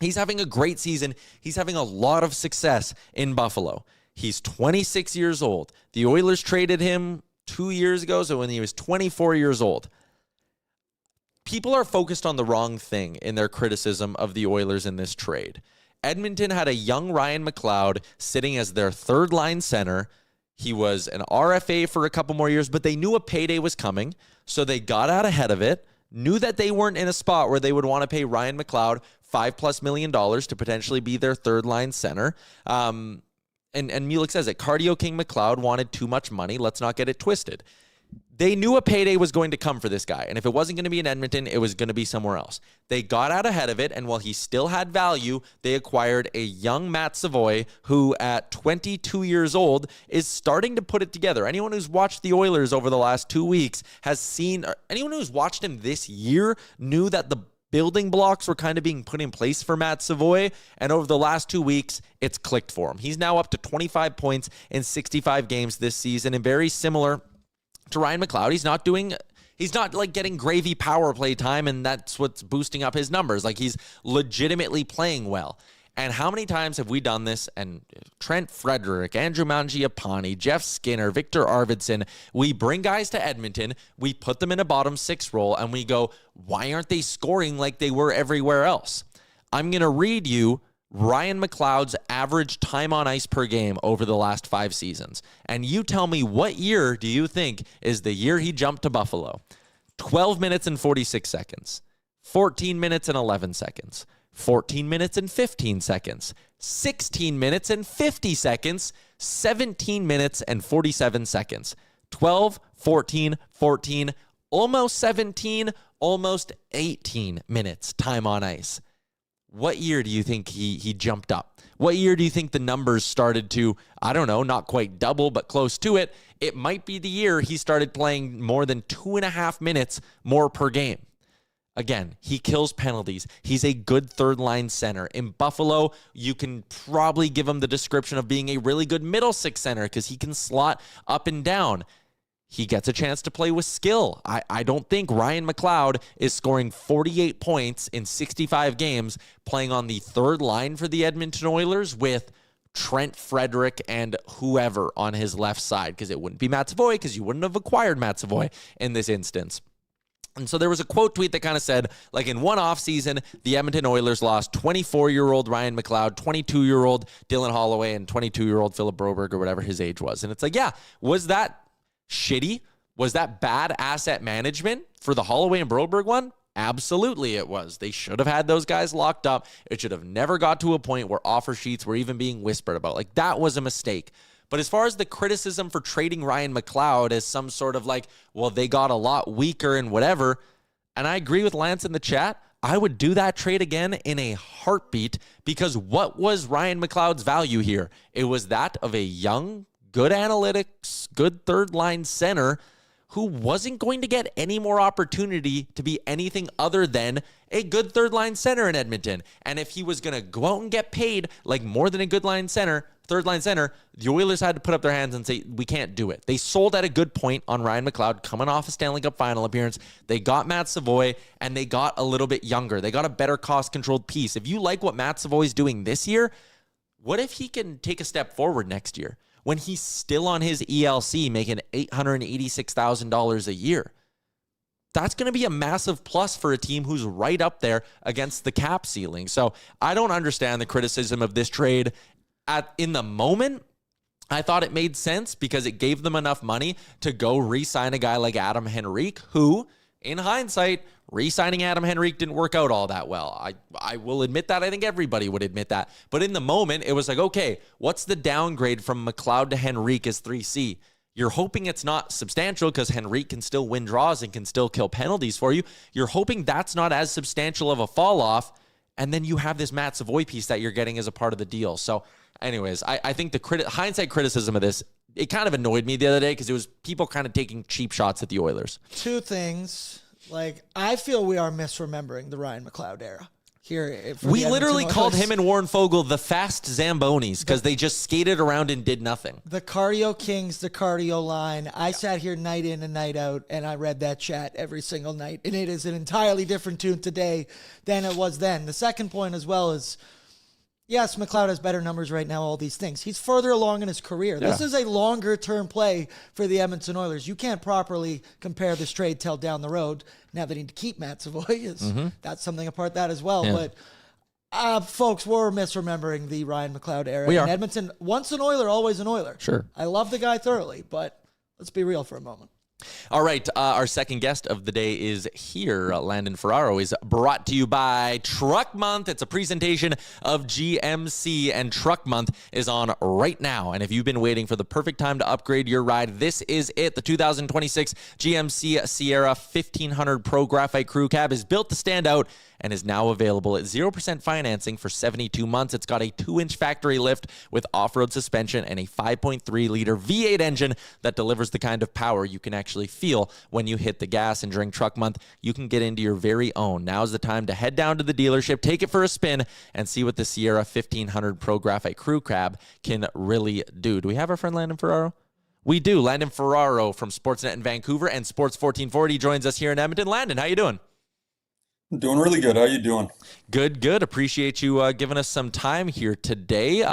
B: He's having a great season. He's having a lot of success in Buffalo. He's 26 years old. The Oilers traded him 2 years ago, so when he was 24 years old. People are focused on the wrong thing in their criticism of the Oilers in this trade. Edmonton had a young Ryan McLeod sitting as their third-line center. He was an RFA for a couple more years, but they knew a payday was coming, so they got out ahead of it, knew that they weren't in a spot where they would want to pay Ryan McLeod $5+ million to potentially be their third-line center. And Mulek says it. Cardio King McLeod wanted too much money. Let's not get it twisted. They knew a payday was going to come for this guy. And if it wasn't going to be in Edmonton, it was going to be somewhere else. They got out ahead of it, and while he still had value, they acquired a young Matt Savoy, who at 22 years old is starting to put it together. Anyone who's watched the Oilers over the last 2 weeks has seen, or anyone who's watched him this year knew that the building blocks were kind of being put in place for Matt Savoy, and over the last 2 weeks, it's clicked for him. He's now up to 25 points in 65 games this season, and very similar to Ryan McLeod. He's not like getting gravy power play time, and that's what's boosting up his numbers. Like, he's legitimately playing well. And how many times have we done this? And Trent Frederick, Andrew Mangiapane, Jeff Skinner, Victor Arvidsson, we bring guys to Edmonton, we put them in a bottom six role, and we go, why aren't they scoring like they were everywhere else? I'm going to read you Ryan McLeod's average time on ice per game over the last 5 seasons. And you tell me, what year do you think is the year he jumped to Buffalo? 12 minutes and 46 seconds, 14 minutes and 11 seconds, 14 minutes and 15 seconds, 16 minutes and 50 seconds, 17 minutes and 47 seconds, 12, 14, 14, almost 17, almost 18 minutes time on ice. What year do you think he jumped up? What year do you think the numbers started to, I don't know, not quite double, but close to it? It might be the year he started playing more than 2.5 minutes more per game. Again, he kills penalties. He's a good third-line center. In Buffalo, you can probably give him the description of being a really good middle six center because he can slot up and down. He gets a chance to play with skill. I don't think Ryan McLeod is scoring 48 points in 65 games playing on the third line for the Edmonton Oilers with Trent Frederick and whoever on his left side, because it wouldn't be Matt Savoy, because you wouldn't have acquired Matt Savoy in this instance. And so there was a quote tweet that kind of said, like, in one offseason, the Edmonton Oilers lost 24-year-old Ryan McLeod, 22-year-old Dylan Holloway, and 22-year-old Philip Broberg, or whatever his age was. And it's like, yeah, was that shitty? Was that bad asset management for the Holloway and Broberg one? Absolutely it was. They should have had those guys locked up. It should have never got to a point where offer sheets were even being whispered about. Like, that was a mistake. But as far as the criticism for trading Ryan McLeod as some sort of like, well, they got a lot weaker and whatever, and I agree with Lance in the chat, I would do that trade again in a heartbeat, because what was Ryan McLeod's value here? It was that of a young, good analytics, good third-line center who wasn't going to get any more opportunity to be anything other than a good third-line center in Edmonton. And if he was going to go out and get paid like more than a good third-line center, the Oilers had to put up their hands and say, we can't do it. They sold at a good point on Ryan McLeod coming off a Stanley Cup final appearance. They got Matt Savoy, and they got a little bit younger. They got a better cost-controlled piece. If you like what Matt Savoy's doing this year, what if he can take a step forward next year when he's still on his ELC making $886,000 a year? That's going to be a massive plus for a team who's right up there against the cap ceiling. So I don't understand the criticism of this trade. In the moment, I thought it made sense because it gave them enough money to go re-sign a guy like Adam Henrique, who, in hindsight, re-signing Adam Henrique didn't work out all that well. I will admit that. I think everybody would admit that. But in the moment, it was like, okay, what's the downgrade from McLeod to Henrique as 3C? You're hoping it's not substantial because Henrique can still win draws and can still kill penalties for you. You're hoping that's not as substantial of a fall off. And then you have this Matt Savoy piece that you're getting as a part of the deal. So anyways, I think the hindsight criticism of this, it kind of annoyed me the other day because it was people kind of taking cheap shots at the Oilers.
C: Two things. Like, I feel we are misremembering the Ryan McLeod era. Here,
B: we literally called him and Warren Fogle the fast Zambonis because they just skated around and did nothing.
C: The cardio kings, the cardio line. I sat here night in and night out, and I read that chat every single night, and it is an entirely different tune today than it was then. The second point as well is, yes, McLeod has better numbers right now, all these things. He's further along in his career. Yeah. This is a longer-term play for the Edmonton Oilers. You can't properly compare this trade till down the road. Now they need to keep Matt Savoy. That's something apart that as well. Yeah. But, folks, we're misremembering the Ryan McLeod era.
B: We are.
C: Edmonton, once an Oiler, always an Oiler.
B: Sure.
C: I love the guy thoroughly, but let's be real for a moment.
B: All right, our second guest of the day is here. Landon Ferraro is brought to you by Truck Month. It's a presentation of GMC, and Truck Month is on right now. And if you've been waiting for the perfect time to upgrade your ride, this is it. The 2026 GMC Sierra 1500 Pro Graphite Crew Cab is built to stand out and is now available at 0% financing for 72 months. It's got a 2-inch factory lift with off-road suspension and a 5.3-liter V8 engine that delivers the kind of power you can actually feel when you hit the gas. And during Truck Month, you can get into your very own. Now's the time to head down to the dealership, take it for a spin, and see what the Sierra 1500 Pro Graphite Crew Cab can really do. Do we have our friend Landon Ferraro? We do. Landon Ferraro from Sportsnet in Vancouver and Sports 1440 joins us here in Edmonton. Landon, how you doing?
E: Doing really good. How you doing?
B: Good. Appreciate you giving us some time here today.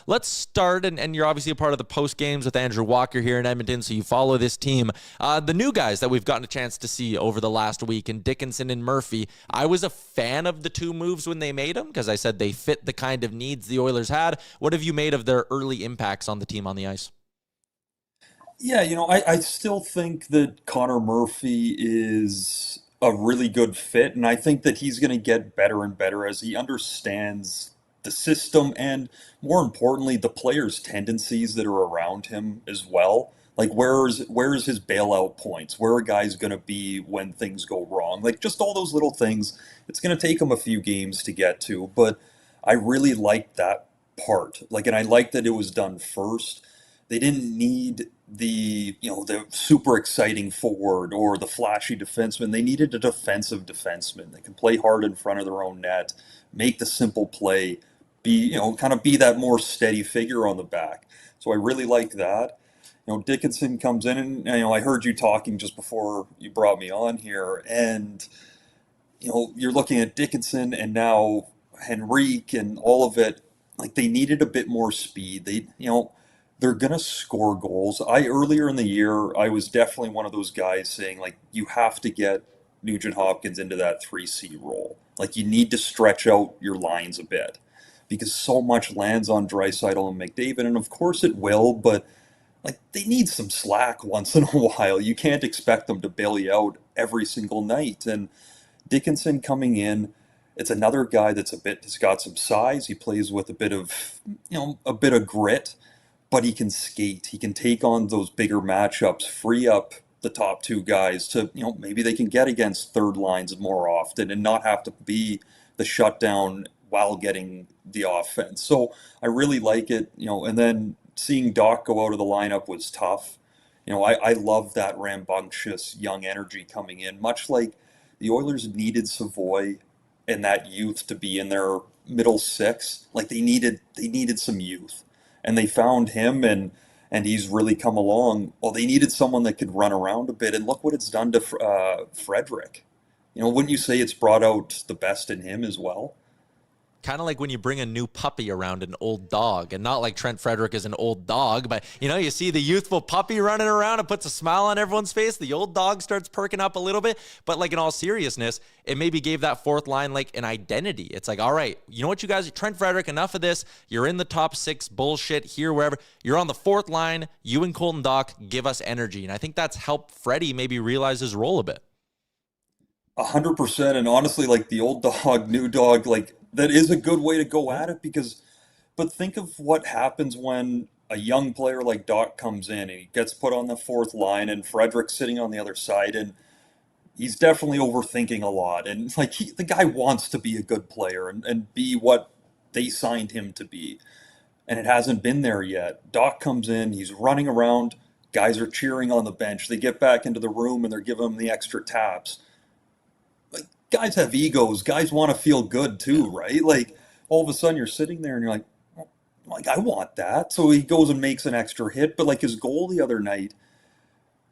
B: Let's start, and you're obviously a part of the post games with Andrew Walker here in Edmonton, so you follow this team. The new guys that we've gotten a chance to see over the last week, and Dickinson and Murphy. I was a fan of the two moves when they made them because I said they fit the kind of needs the Oilers had. What have you made of their early impacts on the team on the ice?
E: Yeah, I still think that Connor Murphy is a really good fit, and I think that he's going to get better and better as he understands the system and, more importantly, the players' tendencies that are around him as well. Like, where's his bailout points? Where are guys going to be when things go wrong? Like, just all those little things. It's going to take him a few games to get to, but I really liked that part. Like, and I liked that it was done first. They didn't need the super exciting forward or the flashy defenseman. They needed a defensive defenseman. They can play hard in front of their own net, make the simple play, be that more steady figure on the back. So I really like that. Dickinson comes in, and I heard you talking just before you brought me on here, and you're looking at Dickinson and now Henrique and all of it. Like, they needed a bit more speed. They're going to score goals. Earlier in the year, I was definitely one of those guys saying, like, you have to get Nugent Hopkins into that 3C role. Like, you need to stretch out your lines a bit because so much lands on Draisaitl and McDavid, and of course it will, but, like, they need some slack once in a while. You can't expect them to bail you out every single night. And Dickinson coming in, it's another guy that's has got some size. He plays with a bit of grit. but he can skate. He can take on those bigger matchups, free up the top two guys to, maybe they can get against third lines more often and not have to be the shutdown while getting the offense. So I really like it, and then seeing Doc go out of the lineup was tough. I love that rambunctious young energy coming in, much like the Oilers needed Savoy and that youth to be in their middle six. Like they needed some youth, and they found him, and he's really come along. Well, they needed someone that could run around a bit, and look what it's done to Frederick. Wouldn't you say it's brought out the best in him as well?
B: Kind of like when you bring a new puppy around an old dog, and not like Trent Frederick is an old dog, but you see the youthful puppy running around, it puts a smile on everyone's face. The old dog starts perking up a little bit, but like in all seriousness, it maybe gave that fourth line like an identity. It's like, all right, you know what, you guys, Trent Frederick, enough of this. You're in the top six bullshit here, wherever. You're on the fourth line. You and Colton Dach give us energy. And I think that's helped Freddie maybe realize his role a bit.
E: 100%. And honestly, like the old dog, new dog, like that is a good way to go at it but think of what happens when a young player like Doc comes in and he gets put on the fourth line and Frederick's sitting on the other side, and he's definitely overthinking a lot. And like the guy wants to be a good player and be what they signed him to be. And it hasn't been there yet. Doc comes in, he's running around, guys are cheering on the bench. They get back into the room and they're giving him the extra taps. Guys have egos. Guys want to feel good too, right? Like all of a sudden you're sitting there and you're like, I want that. So he goes and makes an extra hit. But like his goal the other night,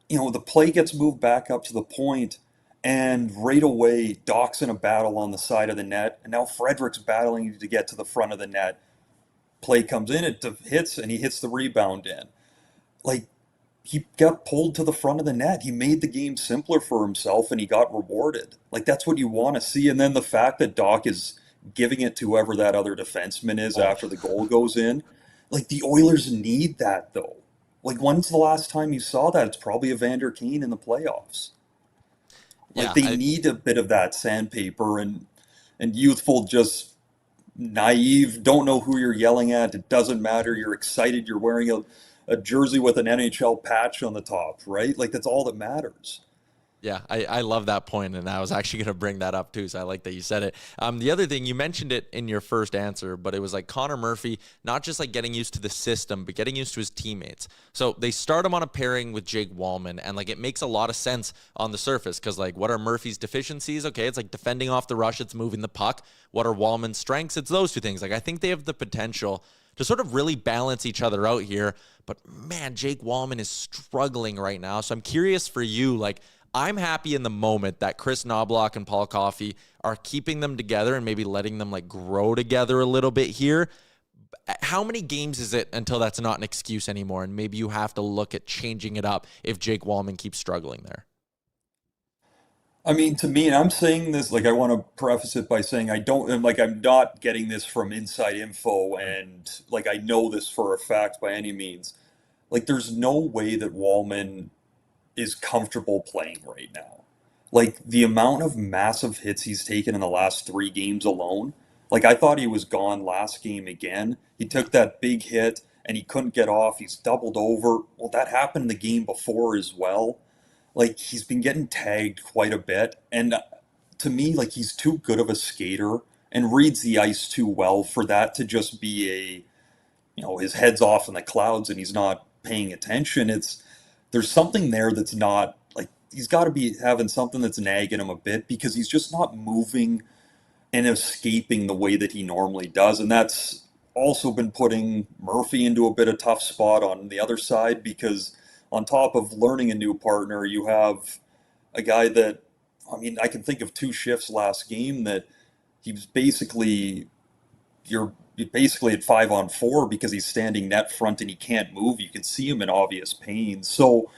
E: the play gets moved back up to the point, and right away Doc's in a battle on the side of the net, and now Frederick's battling to get to the front of the net. Play comes in, it hits, and he hits the rebound in. Like, he got pulled to the front of the net. He made the game simpler for himself, and he got rewarded. Like, that's what you want to see. And then the fact that Doc is giving it to whoever that other defenseman is after the goal goes in. Like, the Oilers need that, though. Like, when's the last time you saw that? It's probably Evander Kane in the playoffs. Like, they need a bit of that sandpaper and youthful, just naive, don't know who you're yelling at. It doesn't matter. You're excited. You're wearing a jersey with an NHL patch on the top, right? Like, that's all that matters.
B: Yeah, I love that point, and I was actually going to bring that up too, so I like that you said it. The other thing, you mentioned it in your first answer, but it was like Connor Murphy, not just like getting used to the system, but getting used to his teammates. So they start him on a pairing with Jake Wallman, and like it makes a lot of sense on the surface, because like what are Murphy's deficiencies? Okay, it's like defending off the rush, it's moving the puck. What are Wallman's strengths? It's those two things. Like I think they have the potential to sort of really balance each other out here. But man, Jake Wallman is struggling right now. So I'm curious for you, like, I'm happy in the moment that Chris Knobloch and Paul Coffey are keeping them together and maybe letting them like grow together a little bit here. How many games is it until that's not an excuse anymore? And maybe you have to look at changing it up if Jake Wallman keeps struggling there.
E: I mean, to me, and I'm saying this, like, I want to preface it by saying I'm not getting this from inside info, and like, I know this for a fact by any means. Like, there's no way that Wallman is comfortable playing right now. Like, the amount of massive hits he's taken in the last 3 games alone. Like, I thought he was gone last game again. He took that big hit and he couldn't get off. He's doubled over. Well, that happened the game before as well. Like, he's been getting tagged quite a bit. And to me, like, he's too good of a skater and reads the ice too well for that to just be his head's off in the clouds and he's not paying attention. There's something there that's not, like, he's got to be having something that's nagging him a bit, because he's just not moving and escaping the way that he normally does. And that's also been putting Murphy into a bit of tough spot on the other side, because on top of learning a new partner, you have a guy that, I mean, I can think of 2 shifts last game that he was basically, you're basically at 5-on-4 because he's standing net front and he can't move. You can see him in obvious pain. So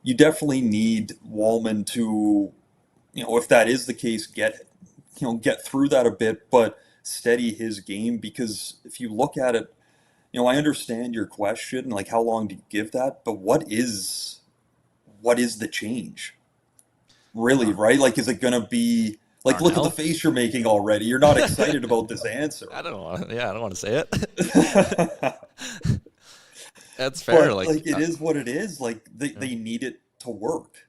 E: you definitely need Wallman to, if that is the case, get through that a bit, but steady his game. Because if you look at it, I understand your question, like, how long do you give that? But what is the change? Really, right? Like, is it going to be, like, look at the face you're making already. You're not excited about this answer.
B: I don't want to say it. That's fair.
E: But like it is what it is. Like they need it to work.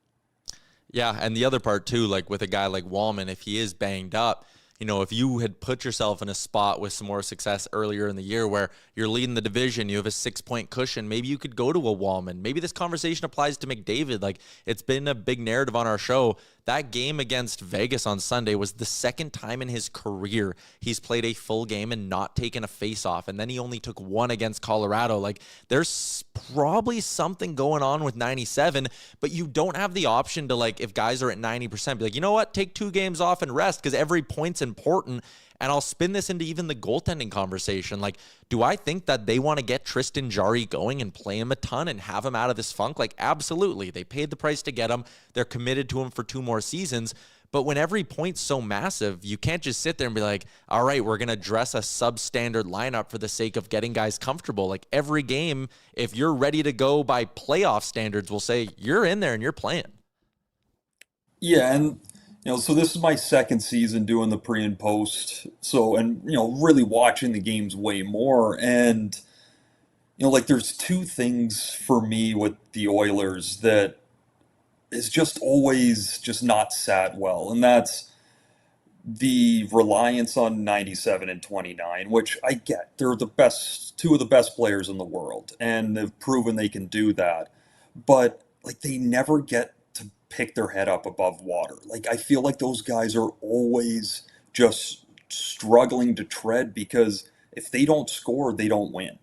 B: Yeah, and the other part too, like with a guy like Wallman, if he is banged up, you know, if you had put yourself in a spot with some more success earlier in the year where you're leading the division, you have a 6-point cushion, maybe you could go to a Wallman. Maybe this conversation applies to McDavid. Like, it's been a big narrative on our show. That game against Vegas on Sunday was the second time in his career he's played a full game and not taken a face-off, and then he only took one against Colorado. Like, there's probably something going on with 97, but you don't have the option to, like, if guys are at 90%, be like, you know what, take 2 games off and rest, because every point's important. And I'll spin this into even the goaltending conversation. Like, do I think that they want to get Tristan Jarry going and play him a ton and have him out of this funk? Like, absolutely. They paid the price to get him. They're committed to him for 2 more seasons. But when every point's so massive, you can't just sit there and be like, all right, we're going to dress a substandard lineup for the sake of getting guys comfortable. Like, every game, if you're ready to go by playoff standards, we'll say you're in there and you're playing.
E: Yeah, and so this is my second season doing the pre and post. So, and really watching the games way more. And like there's 2 things for me with the Oilers that is just always just not sat well, and that's the reliance on 97 and 29, which I get. They're the best, 2 of the best players in the world, and they've proven they can do that. But like they never get to pick their head up above water. Like I feel like those guys are always just struggling to tread, because if they don't score, they don't win.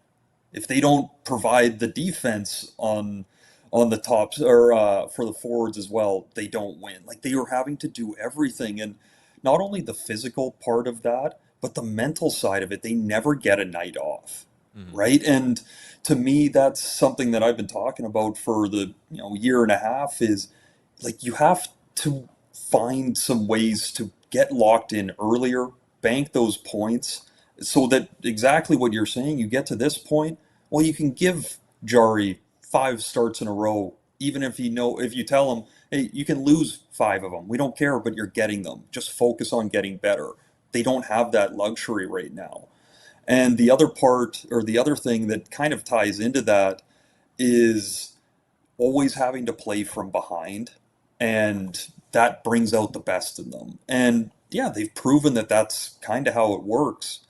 E: If they don't provide the defense on the tops or for the forwards as well, they don't win. Like they are having to do everything, and not only the physical part of that, but the mental side of it. They never get a night off, right? And to me, that's something that I've been talking about for the year and a half. Is like you have to find some ways to get locked in earlier, bank those points, so that exactly what you're saying, you get to this point, well, you can give Jarry 5 starts in a row, even if you tell him, hey, you can lose 5 of them. We don't care, but you're getting them. Just focus on getting better. They don't have that luxury right now. And the other part, or the other thing that kind of ties into that, is always having to play from behind. And that brings out the best in them. And yeah, they've proven that that's kind of how it works.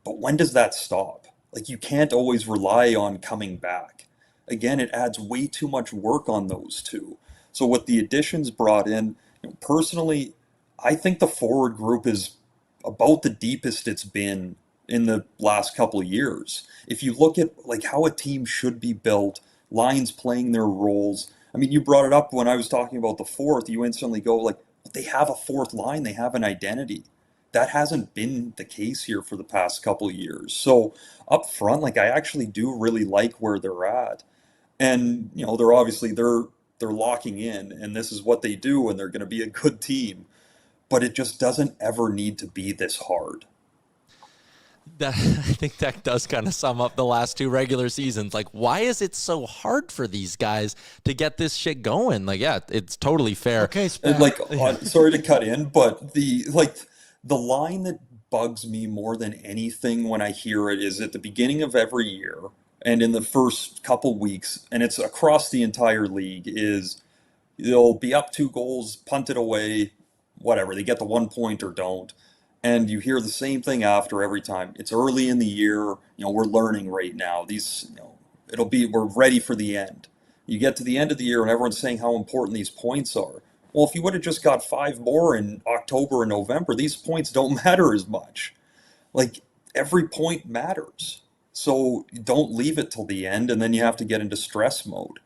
E: But when does that stop? Like you can't always rely on coming back. Again, it adds way too much work on those 2. So with the additions brought in, personally, I think the forward group is about the deepest it's been in the last couple of years. If you look at like how a team should be built, lines playing their roles. I mean, you brought it up when I was talking about the 4th. You instantly go like, they have a 4th line. They have an identity. That hasn't been the case here for the past couple of years. So up front, like I actually do really like where they're at. And, they're obviously they're locking in, and this is what they do, and they're going to be a good team. But it just doesn't ever need to be this hard.
B: I think that does kind of sum up the last 2 regular seasons. Like, why is it so hard for these guys to get this shit going? Like, yeah, it's totally fair.
C: Okay,
E: and like, sorry to cut in, but the line that bugs me more than anything when I hear it is at the beginning of every year and in the first couple weeks, and it's across the entire league, is they'll be up 2 goals, punt it away, whatever. They get the 1 point or don't. And you hear the same thing after every time. It's early in the year. We're learning right now. We're ready for the end. You get to the end of the year and everyone's saying how important these points are. Well, if you would have just got 5 more in October and November, these points don't matter as much. Like every point matters. So don't leave it till the end, and then you have to get into stress mode.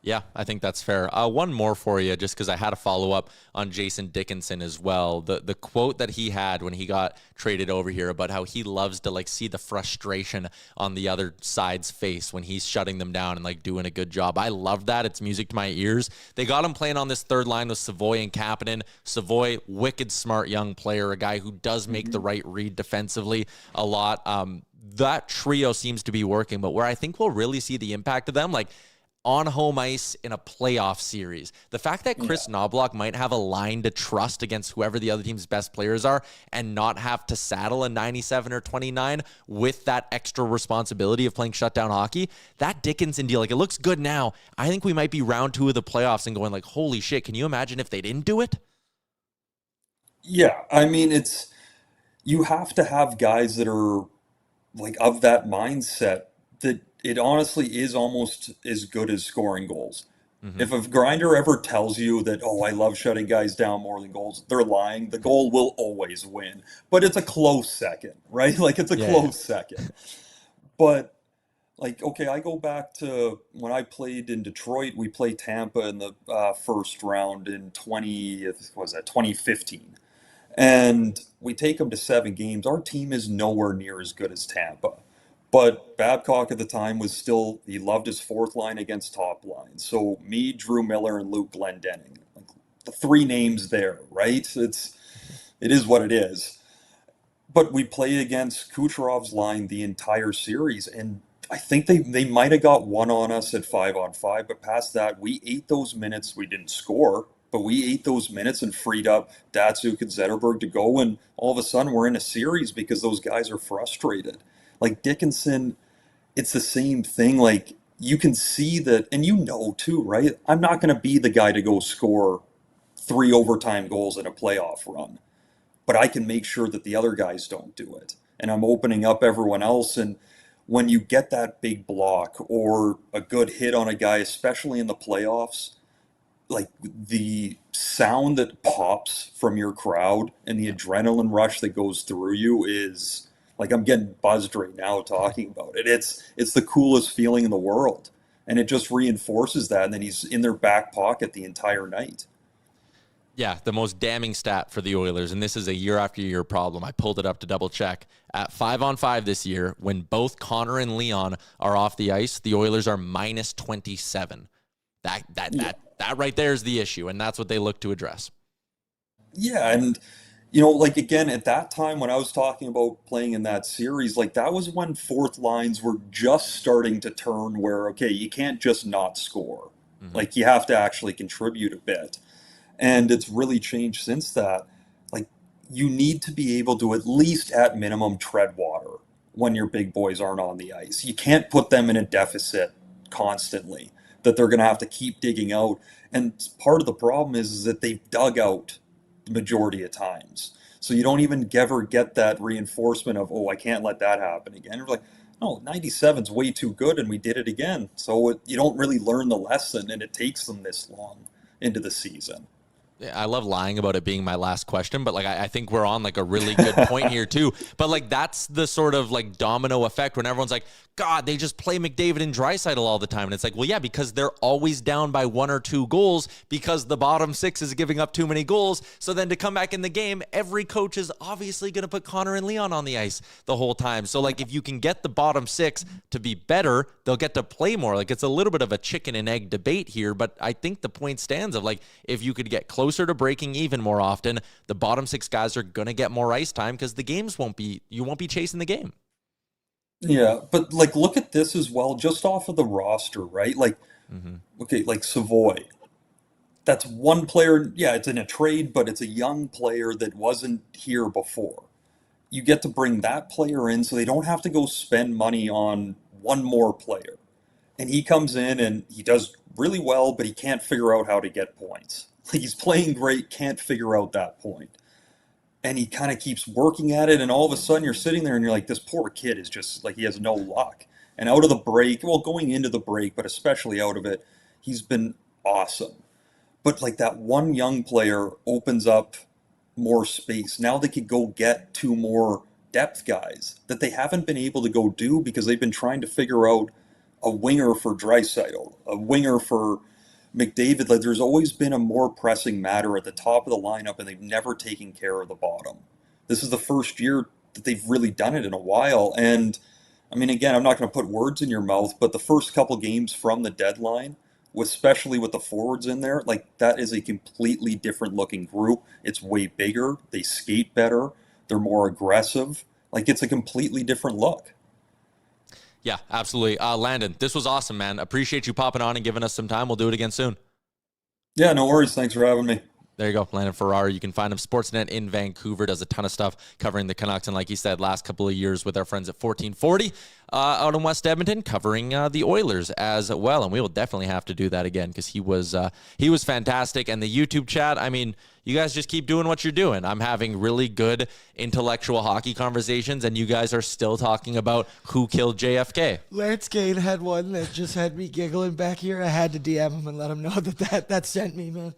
B: Yeah, I think that's fair. One more for you, just because I had a follow-up on Jason Dickinson as well. The quote that he had when he got traded over here about how he loves to see the frustration on the other side's face when he's shutting them down and doing a good job. I love that. It's music to my ears. They got him playing on this third line with Savoy and Kapanen. Savoy, wicked smart young player, a guy who does make the right read defensively a lot. That trio seems to be working, but where I think we'll really see the impact of them, on home ice in a playoff series. The fact that Chris Knobloch might have a line to trust against whoever the other team's best players are and not have to saddle a 97 or 29 with that extra responsibility of playing shutdown hockey, that Dickinson deal, like, it looks good now. I think we might be round 2 of the playoffs and going like, holy shit, can you imagine if they didn't do it?
E: Yeah, I mean, you have to have guys that are like of that mindset that it honestly is almost as good as scoring goals. If a grinder ever tells you that, oh, I love shutting guys down more than goals, they're lying. The goal will always win, but it's a close second, right? Like, it's a close second. But like, okay, I go back to when I played in Detroit. We played Tampa in the first round in 2015. And we take them to 7 games. Our team is nowhere near as good as Tampa. But Babcock at the time he loved his fourth line against top line. So me, Drew Miller, and Luke Glendening. Like, the 3 names there, right? It is what it is. But we play against Kucherov's line the entire series. And I think they might have got one on us at 5-on-5. But past that, we ate those minutes. We didn't score. But we ate those minutes and freed up Datsuk and Zetterberg to go, and all of a sudden we're in a series because those guys are frustrated. Like Dickinson, it's the same thing. Like, you can see that, and you know too, right? I'm not going to be the guy to go score 3 overtime goals in a playoff run, but I can make sure that the other guys don't do it. And I'm opening up everyone else. And when you get that big block or a good hit on a guy, especially in the playoffs, like, the sound that pops from your crowd and the adrenaline rush that goes through you is like, I'm getting buzzed right now talking about it. It's the coolest feeling in the world, and it just reinforces that. And then he's in their back pocket the entire night.
B: Yeah, the most damning stat for the Oilers, and this is a year after year problem. I pulled it up to double check. At 5-on-5 this year, when both Connor and Leon are off the ice, the Oilers are minus 27. That right there is the issue, and that's what they look to address.
E: Yeah, and like, again, at that time when I was talking about playing in that series, like, that was when fourth lines were just starting to turn where, okay, you can't just not score. Like, you have to actually contribute a bit. And it's really changed since that. Like, you need to be able to at least, at minimum, tread water when your big boys aren't on the ice. You can't put them in a deficit constantly that they're going to have to keep digging out. And part of the problem is that they've dug out the majority of times. So you don't even ever get that reinforcement of, oh, I can't let that happen again. You're like, no, 97's way too good, and we did it again. So you don't really learn the lesson, and it takes them this long into the season.
B: I love lying about it being my last question, but like, I think we're on like a really good point here too. But like, that's the sort of like domino effect when everyone's like, God, they just play McDavid and Draisaitl all the time. And it's like, well, yeah, because they're always down by 1 or 2 goals because the bottom 6 is giving up too many goals. So then to come back in the game, every coach is obviously going to put Connor and Leon on the ice the whole time. So like, if you can get the bottom 6 to be better, they'll get to play more. Like, it's a little bit of a chicken and egg debate here, but I think the point stands of like, if you could get closer to breaking even more often, the bottom 6 guys are going to get more ice time because you won't be chasing the game.
E: Yeah, but like, look at this as well, just off of the roster, right? Like, okay, like Savoy. That's one player. Yeah, it's in a trade, but it's a young player that wasn't here before. You get to bring that player in so they don't have to go spend money on one more player. And he comes in and he does really well, but he can't figure out how to get points. He's playing great, can't figure out that point. And he kind of keeps working at it, and all of a sudden you're sitting there and you're like, this poor kid is just like, he has no luck. And out of the break, well, going into the break, but especially out of it, he's been awesome. But like, that one young player opens up more space. Now they could go get 2 more depth guys that they haven't been able to go do because they've been trying to figure out a winger for Draisaitl, a winger for McDavid. Like, there's always been a more pressing matter at the top of the lineup, and they've never taken care of the bottom. This is the first year that they've really done it in a while. And I mean, again, I'm not going to put words in your mouth, but the first couple games from the deadline, especially with the forwards in there, like, that is a completely different looking group. It's way bigger. They skate better. They're more aggressive. Like, it's a completely different look.
B: Yeah, absolutely. Landon, this was awesome, man. Appreciate you popping on and giving us some time. We'll do it again soon.
E: Yeah, no worries. Thanks for having me.
B: There you go, Landon Ferraro. You can find him Sportsnet in Vancouver. Does a ton of stuff covering the Canucks, and like he said, last couple of years with our friends at 1440 out in West Edmonton, covering the Oilers as well. And we will definitely have to do that again because he was fantastic. And the YouTube chat, I mean, you guys just keep doing what you're doing. I'm having really good intellectual hockey conversations, and you guys are still talking about who killed JFK.
C: Lance Kane had one that just had me giggling back here. I had to DM him and let him know that sent me, man.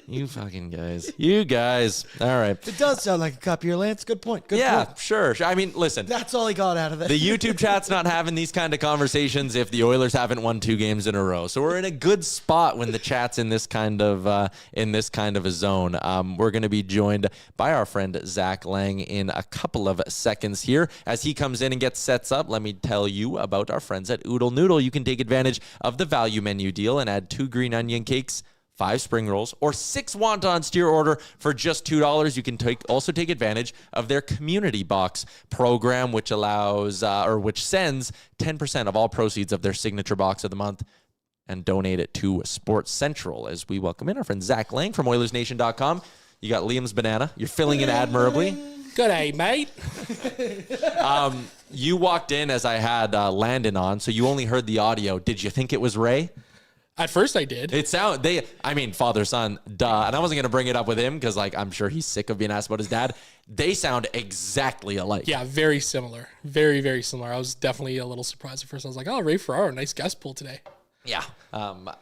B: You fucking guys. You guys. All right.
C: It does sound like a copy, Lance. Good point. Good point.
B: Sure. I mean, listen.
C: That's all he got out of it.
B: The YouTube chat's not having these kind of conversations if the Oilers haven't won 2 games in a row. So we're in a good spot when the chat's in this kind of a zone. We're going to be joined by our friend Zach Lang in a couple of seconds here. As he comes in and gets sets up, let me tell you about our friends at Oodle Noodle. You can take advantage of the value menu deal and add 2 green onion cakes, 5 spring rolls, or 6 wontons to your order for just $2. You can also take advantage of their community box program, which which sends 10% of all proceeds of their signature box of the month and donate it to Sports Central, as we welcome in our friend Zach Lang from Oilersnation.com. You got Liam's banana. You're filling it admirably.
F: Good day, mate.
B: You walked in as I had Landon on, so you only heard the audio. Did you think it was Ray?
F: At first I did.
B: Father, son, duh. And I wasn't going to bring it up with him because, I'm sure he's sick of being asked about his dad. They sound exactly alike.
F: Yeah, very similar. Very, very similar. I was definitely a little surprised at first. I was like, oh, Ray Ferraro, nice guest pool today.
B: Yeah. I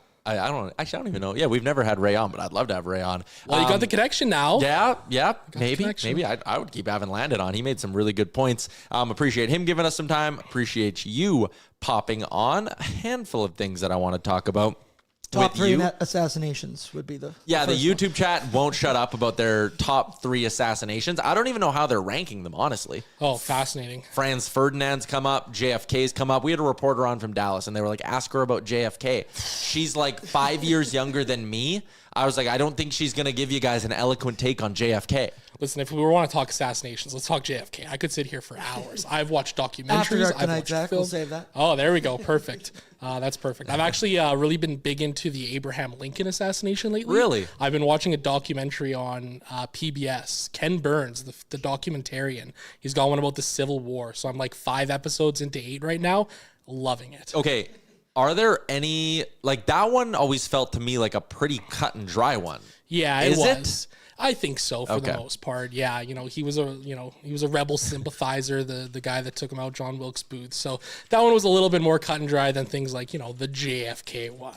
B: don't even know. Yeah, we've never had Ray on, but I'd love to have Ray on.
F: Well, you got the connection now.
B: Yeah, maybe I would keep having Landon on. He made some really good points. Appreciate him giving us some time. Appreciate you popping on. A handful of things that I want to talk about.
C: Top 3 assassinations would be the
B: YouTube chat won't shut up about their top 3 assassinations. I don't even know how they're ranking them, honestly.
F: Oh, fascinating.
B: Franz Ferdinand's come up. JFK's come up. We had a reporter on from Dallas, and they were like, ask her about JFK. She's like 5 years younger than me. I was like, I don't think she's going to give you guys an eloquent take on JFK.
F: Listen, if we want to talk assassinations, let's talk JFK. I could sit here for hours. I've watched documentaries.
C: After dark
F: I've
C: tonight,
F: watched
C: Zach.
F: films.
C: We'll save that.
F: Oh, there we go. Perfect. That's perfect. I've actually really been big into the Abraham Lincoln assassination lately.
B: Really?
F: I've been watching a documentary on PBS. Ken Burns, the documentarian. He's got one about the Civil War. So I'm like 5 episodes into 8 right now. Loving it.
B: Okay. Are there any, that one always felt to me like a pretty cut and dry one.
F: Yeah,
B: Is
F: it
B: it?
F: was. I think so for the most part. Yeah, he was a rebel sympathizer, the guy that took him out, John Wilkes Booth. So that one was a little bit more cut and dry than things like, the JFK one.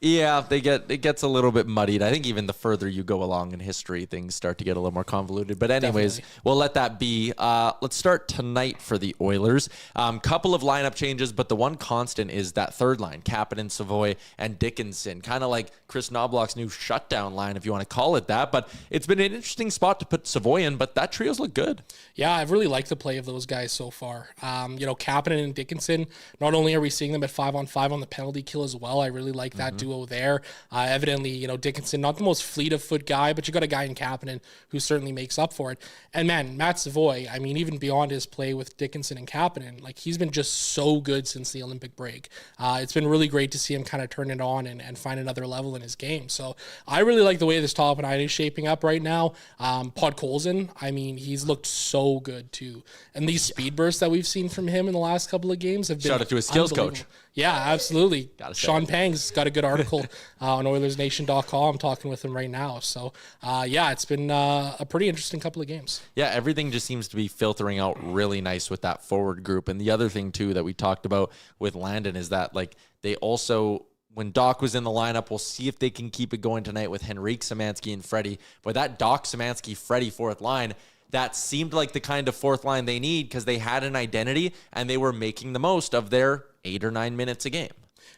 B: Yeah, it gets a little bit muddied. I think even the further you go along in history, things start to get a little more convoluted. But anyways, We'll let that be. Let's start tonight for the Oilers. Couple of lineup changes, but the one constant is that third line, Kapanen, Savoy, and Dickinson. Kind of like Chris Knobloch's new shutdown line, if you want to call it that. But it's been an interesting spot to put Savoy in, but that trio's look good. Yeah,
F: I've really liked the play of those guys so far. Kapanen and Dickinson, not only are we seeing them at 5-on-5 on the penalty kill as well, I really like that duo there. Evidently, Dickinson, not the most fleet of foot guy, but you got a guy in Kapanen who certainly makes up for it. And man, Matt Savoy, even beyond his play with Dickinson and Kapanen, he's been just so good since the Olympic break. It's been really great to see him kind of turn it on and find another level in his game. So I really like the way this top 9 is shaping up right now. Podkolzin, he's looked so good too. And these speed bursts that we've seen from him in the last couple of games have been
B: shout out to his skills coach.
F: Yeah, absolutely. Sean Pang's got a good article on Oilersnation.com. I'm talking with him right now. So, it's been a pretty interesting couple of games.
B: Yeah, everything just seems to be filtering out really nice with that forward group. And the other thing, too, that we talked about with Landon is that, they also, when Doc was in the lineup, we'll see if they can keep it going tonight with Henrique, Szymanski, and Freddie. But that Doc, Szymanski, Freddie fourth line, that seemed like the kind of fourth line they need because they had an identity and they were making the most of their 8 or 9 minutes a game.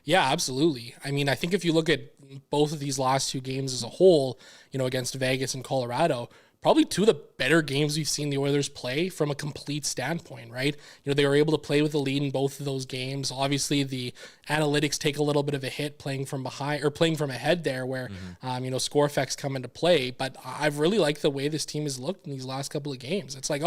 F: Yeah, absolutely. I think if you look at both of these last 2 games as a whole, against Vegas and Colorado, probably 2 of the better games we've seen the Oilers play from a complete standpoint, right? They were able to play with the lead in both of those games. Obviously, the analytics take a little bit of a hit playing from behind or playing from ahead there where, score effects come into play. But I've really liked the way this team has looked in these last couple of games. It's like,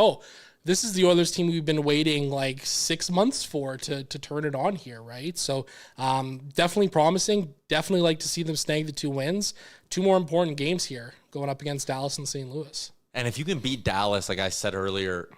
F: this is the Oilers team we've been waiting like 6 months for to turn it on here, right? So definitely promising. Definitely like to see them snag the 2 wins. 2 more important games here going up against Dallas and St. Louis.
B: And if you can beat Dallas, like I said earlier,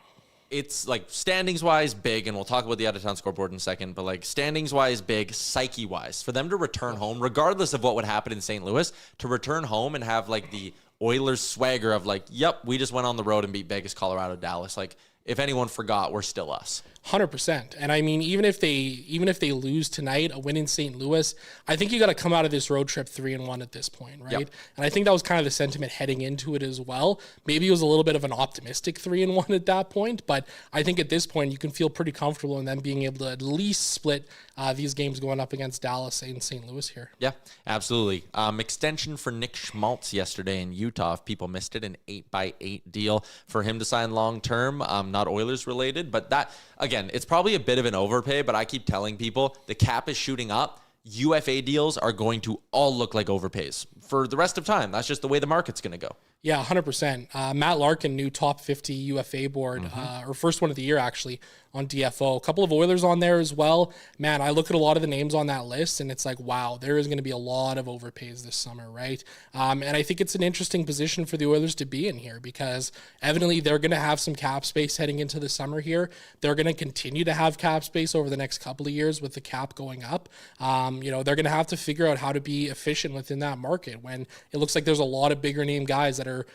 B: it's like standings-wise big, and we'll talk about the out-of-town scoreboard in a second, but like standings-wise big, psyche-wise, for them to return home, regardless of what would happen in St. Louis, to return home and have like the Oilers swagger of like, yep, we just went on the road and beat Vegas, Colorado, Dallas. Like, if anyone forgot, we're still us.
F: 100%. And I mean, even if they lose tonight, a win in St. Louis, I think you got to come out of this road trip 3-1 at this point, right? Yep. And I think that was kind of the sentiment heading into it as well. Maybe it was a little bit of an optimistic 3-1 at that point, but I think at this point you can feel pretty comfortable in them being able to at least split these games going up against Dallas and St. Louis here. Yeah,
B: absolutely. Extension for Nick Schmaltz yesterday in Utah. If people missed it, an 8x8 deal for him to sign long term. Not Oilers related, but that, again, it's probably a bit of an overpay, but I keep telling people the cap is shooting up. UFA deals are going to all look like overpays for the rest of time. That's just the way the market's going to go.
F: Yeah, 100%. Matt Larkin, new top 50 UFA board, or first one of the year, actually, on DFO. A couple of Oilers on there as well. Man, I look at a lot of the names on that list, and it's like, wow, there is going to be a lot of overpays this summer, right? And I think it's an interesting position for the Oilers to be in here because evidently they're going to have some cap space heading into the summer here. They're going to continue to have cap space over the next couple of years with the cap going up. They're going to have to figure out how to be efficient within that market when it looks like there's a lot of bigger name guys that are,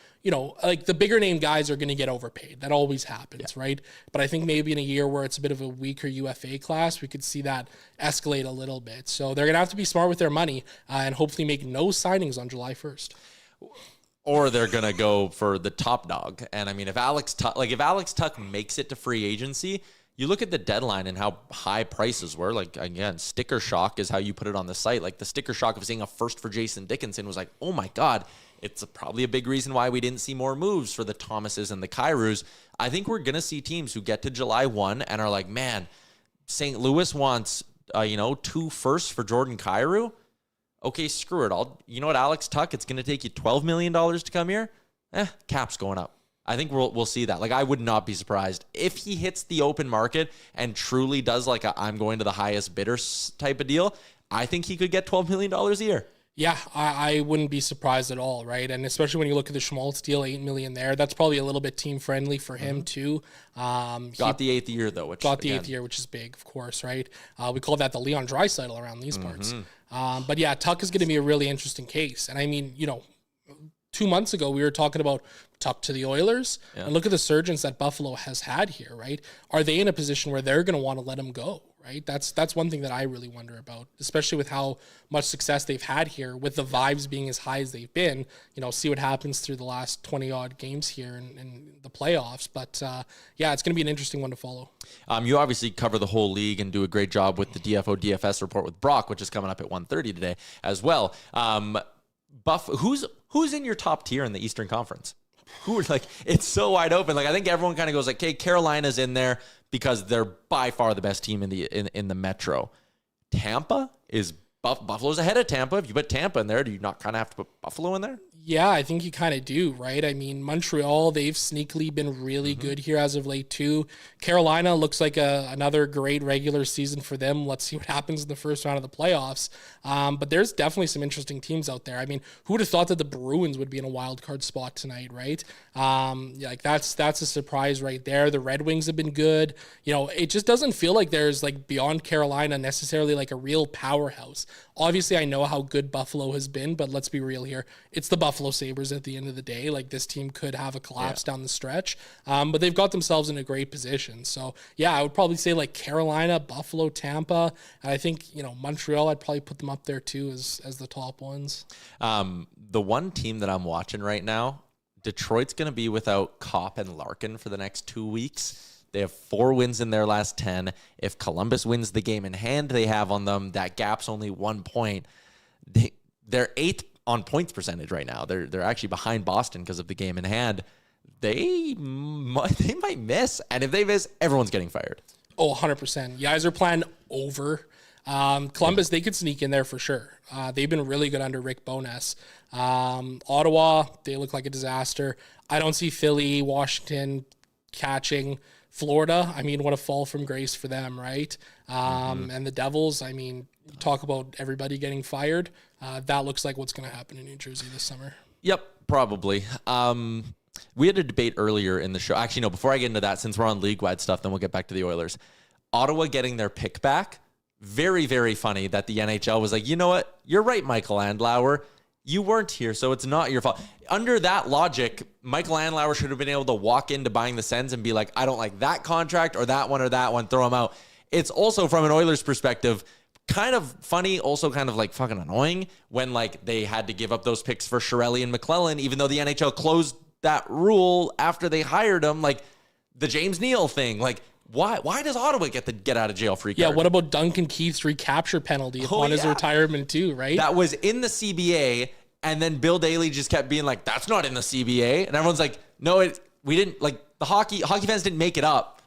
F: like the bigger name guys are going to get overpaid. That always happens, right? But I think maybe in a year where it's a bit of a weaker UFA class, we could see that escalate a little bit. So they're going to have to be smart with their money and hopefully make no signings on July 1st.
B: Or they're going to go for the top dog. And I mean, if Alex Tuck makes it to free agency, you look at the deadline and how high prices were. Like, again, sticker shock is how you put it on the site. Like, the sticker shock of seeing a first for Jason Dickinson was like, oh my God, it's probably a big reason why we didn't see more moves for the Thomases and the Kairus. I think we're going to see teams who get to July 1 and are like, man, St. Louis wants, 2 firsts for Jordan Kyrou. Okay, screw it. You know what, Alex Tuck, it's going to take you $12 million to come here. Cap's going up. I think we'll see that. Like, I would not be surprised if he hits the open market and truly does like a I'm going to the highest bidder type of deal. I think he could get $12 million a year.
F: Yeah, I wouldn't be surprised at all, right? And especially when you look at the Schmaltz deal, $8 million there, that's probably a little bit team friendly for him too.
B: Got the 8th year though, which
F: is big, of course, right? We call that the Leon Draisaitl around these parts. But yeah, Tuck is going to be a really interesting case. And I mean, 2 months ago, we were talking about Tuck to the Oilers, and look at the surgeons that Buffalo has had here, right? Are they in a position where they're going to want to let him go, right? That's one thing that I really wonder about, especially with how much success they've had here, with the vibes being as high as they've been. See what happens through the last 20-odd games here in the playoffs. But, it's going to be an interesting one to follow.
B: You obviously cover the whole league and do a great job with the DFO DFS report with Brock, which is coming up at 1:30 today as well. Who's in your top tier in the Eastern Conference? It's so wide open. Like, I think everyone kind of goes like, okay, Carolina's in there because they're by far the best team in the Metro. Tampa is Buffalo's ahead of Tampa. If you put Tampa in there, do you not kind of have to put Buffalo in there?
F: Yeah, I think you kind of do, right? I mean, Montreal, they've sneakily been really good here as of late too. Carolina looks like another great regular season for them. Let's see what happens in the first round of the playoffs. But there's definitely some interesting teams out there. I mean, who would have thought that the Bruins would be in a wild card spot tonight, right? That's a surprise right there. The Red Wings have been good. It just doesn't feel like there's like beyond Carolina necessarily like a real powerhouse. Obviously, I know how good Buffalo has been, but let's be real here. It's the Buffalo Sabres at the end of the day. Like, this team could have a collapse down the stretch, but they've got themselves in a great position. So, yeah, I would probably say like Carolina, Buffalo, Tampa, and I think, Montreal, I'd probably put them up there too as the top ones.
B: The one team that I'm watching right now, Detroit's going to be without Kopp and Larkin for the next 2 weeks. They have 4 wins in their last 10. If Columbus wins the game in hand they have on them, that gap's only 1 point. They're 8th on points percentage right now. They're actually behind Boston because of the game in hand. They might miss, and if they miss, everyone's getting fired.
F: Oh, 100%. You guys are playing over. Columbus, they could sneak in there for sure. They've been really good under Rick Bowness. Ottawa, they look like a disaster. I don't see Philly, Washington catching. Florida, I mean, what a fall from grace for them, right? And the Devils, I mean, talk about everybody getting fired. That looks like what's going to happen in New Jersey this summer.
B: Yep, probably. We had a debate earlier in the show. Actually, no, before I get into that, since we're on league-wide stuff, then we'll get back to the Oilers. Ottawa getting their pick back. Very, very funny that the NHL was like, you know what? You're right, Michael Andlauer. You weren't here, so it's not your fault. Under that logic, Michael Andlauer should have been able to walk into buying the Sens and be like, I don't like that contract or that one, throw them out. It's also, from an Oilers perspective, kind of funny, also kind of like fucking annoying when like they had to give up those picks for Chiarelli and McLellan, even though the NHL closed that rule after they hired him. Like the James Neal thing, like why does Ottawa get the get out of jail free card?
F: Yeah, what about Duncan Keith's recapture penalty upon his retirement too, right?
B: That was in the CBA, and then Bill Daly just kept being like, that's not in the CBA. And everyone's like, no, we didn't, like the hockey fans didn't make it up,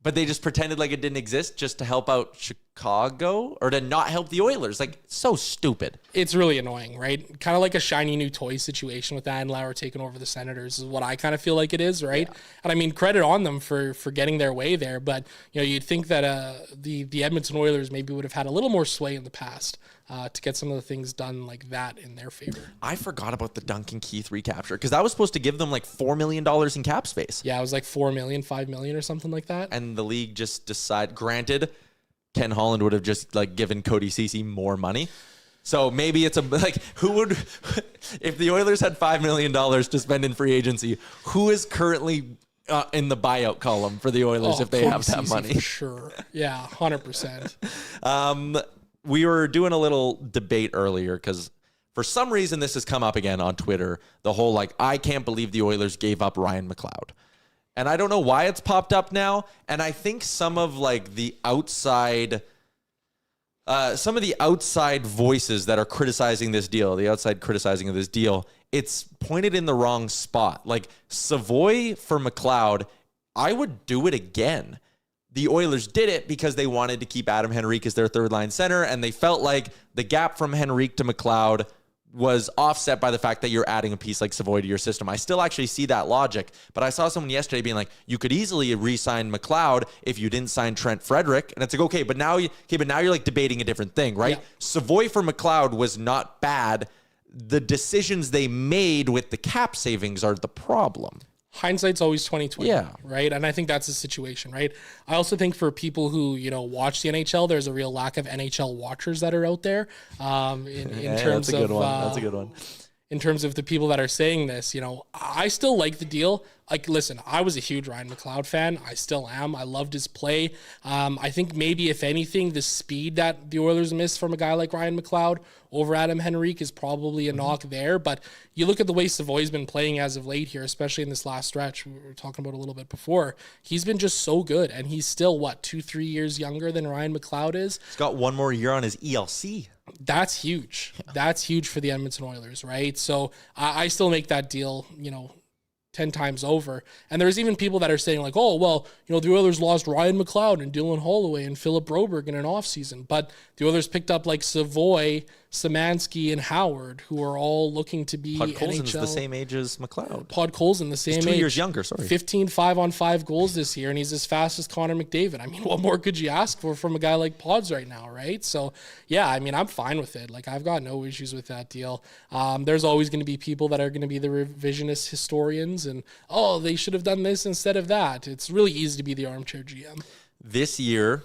B: but they just pretended like it didn't exist just to help out Chicago or to not help the Oilers. Like, so stupid.
F: It's really annoying, right? Kind of like a shiny new toy situation with Andlauer taking over the Senators is what I kind of feel like it is, right? Yeah. And I mean, credit on them for getting their way there, but you know, you'd think that the Edmonton Oilers maybe would have had a little more sway in the past to get some of the things done like that in their favor.
B: I forgot about the Duncan Keith recapture because that was supposed to give them like $4 million in cap space.
F: Yeah, it was like 4 million, 5 million or something like that.
B: And the league just decided, granted, Ken Holland would have just like given Cody Ceci more money. So maybe it's who would, if the Oilers had $5 million to spend in free agency, who is currently in the buyout column for the Oilers if they
F: Cody
B: have that
F: Ceci
B: money?
F: For sure. Yeah, 100%.
B: We were doing a little debate earlier because for some reason this has come up again on Twitter. The whole like, I can't believe the Oilers gave up Ryan McLeod. And I don't know why it's popped up now. And I think some of like the outside voices that are criticizing this deal, the outside criticizing of this deal, it's pointed in the wrong spot. Like Savoy for McLeod, I would do it again. The Oilers did it because they wanted to keep Adam Henrique as their third line center, and they felt like the gap from Henrique to McLeod was offset by the fact that you're adding a piece like Savoy to your system. I still actually see that logic, but I saw someone yesterday being like, you could easily re-sign McLeod if you didn't sign Trent Frederick. And it's like, but now you're like debating a different thing, right? Yeah. Savoy for McLeod was not bad. The decisions they made with the cap savings are the problem.
F: Hindsight's always 2020, right? And I think that's the situation, right? I also think for people who, watch the NHL, there's a real lack of NHL watchers that are out there. In terms of
B: that's a good one.
F: In terms of the people that are saying this, I still like the deal. Like, listen, I was a huge Ryan McLeod fan. I still am. I loved his play. I think maybe, if anything, the speed that the Oilers miss from a guy like Ryan McLeod over Adam Henrique is probably a knock there. But you look at the way Savoy's been playing as of late here, especially in this last stretch we were talking about a little bit before. He's been just so good. And he's still, 2-3 years younger than Ryan McLeod is.
B: He's got one more year on his ELC.
F: That's huge. That's huge for the Edmonton Oilers, right? So I still make that deal, 10 times over. And there's even people that are saying like, oh, well, the Oilers lost Ryan McLeod and Dylan Holloway and Philip Broberg in an offseason. But the Oilers picked up like Savoy, Szymanski, and Howard, who are all looking to be
B: Podkolzin's
F: NHL.
B: The same age as McLeod.
F: Podkolzin, the same age.
B: He's 2 years younger, sorry.
F: 15 5-on-5 goals this year, and he's as fast as Connor McDavid. I mean, what more could you ask for from a guy like Pods right now, right? So, yeah, I mean, I'm fine with it. Like, I've got no issues with that deal. There's always going to be people that are going to be the revisionist historians and, oh, they should have done this instead of that. It's really easy to be the armchair GM.
B: This year,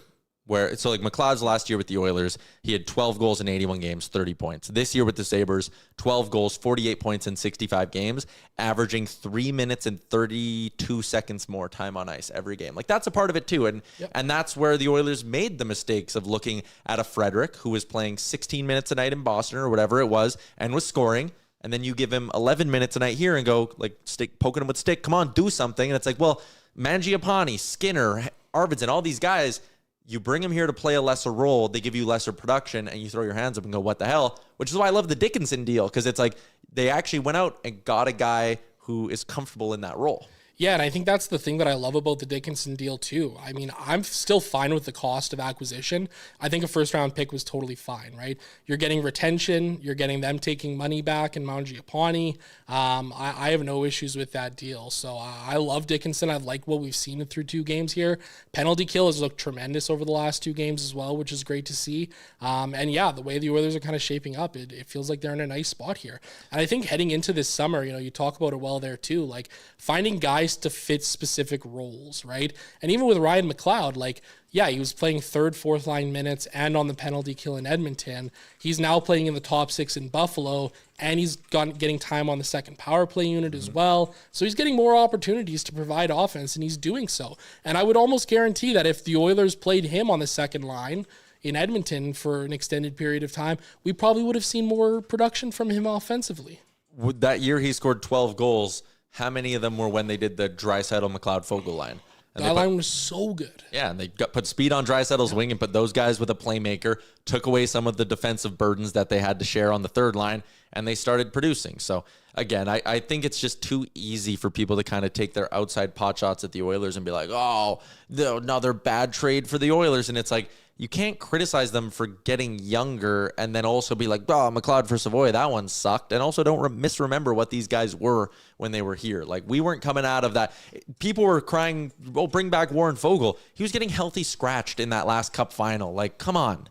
B: like McLeod's last year with the Oilers, he had 12 goals in 81 games, 30 points. This year with the Sabres, 12 goals, 48 points in 65 games, averaging 3 minutes and 32 seconds more time on ice every game. Like, that's a part of it too. And that's where the Oilers made the mistakes of looking at a Frederick who was playing 16 minutes a night in Boston or whatever it was and was scoring. And then you give him 11 minutes a night here and go like poking him with stick. Come on, do something. And it's like, well, Mangiapane, Skinner, Arvidsson, all these guys, you bring them here to play a lesser role. They give you lesser production and you throw your hands up and go, what the hell? Which is why I love the Dickinson deal. Cause it's like, they actually went out and got a guy who is comfortable in that role.
F: Yeah, and I think that's the thing that I love about the Dickinson deal too. I mean, I'm still fine with the cost of acquisition. I think a first-round pick was totally fine, right? You're getting retention, you're getting them taking money back in Mangiapane. I have no issues with that deal. So I love Dickinson. I like what we've seen through 2 games here. Penalty kill has looked tremendous over the last 2 games as well, which is great to see. And yeah, the way the Oilers are kind of shaping up, it feels like they're in a nice spot here. And I think heading into this summer, you talk about it well there too, like finding guys to fit specific roles, right? And even with Ryan McLeod, like, yeah, he was playing 3rd, 4th line minutes and on the penalty kill in Edmonton. He's now playing in the top 6 in Buffalo, and he's getting time on the second power play unit as well. So he's getting more opportunities to provide offense, and he's doing so. And I would almost guarantee that if the Oilers played him on the second line in Edmonton for an extended period of time, we probably would have seen more production from him offensively.
B: That year he scored 12 goals. How many of them were when they did the Draisaitl, McLeod, Foegele line? And
F: that line was so good.
B: Yeah, and they put speed on Draisaitl's wing and put those guys with a playmaker, took away some of the defensive burdens that they had to share on the third line, and they started producing. So, again, I think it's just too easy for people to kind of take their outside pot shots at the Oilers and be like, oh, another bad trade for the Oilers. And it's like, you can't criticize them for getting younger and then also be like, oh, McLeod for Savoy, that one sucked. And also don't misremember what these guys were when they were here. Like, we weren't coming out of that. People were crying, oh, bring back Warren Foegele. He was getting healthy scratched in that last cup final. Like, come on.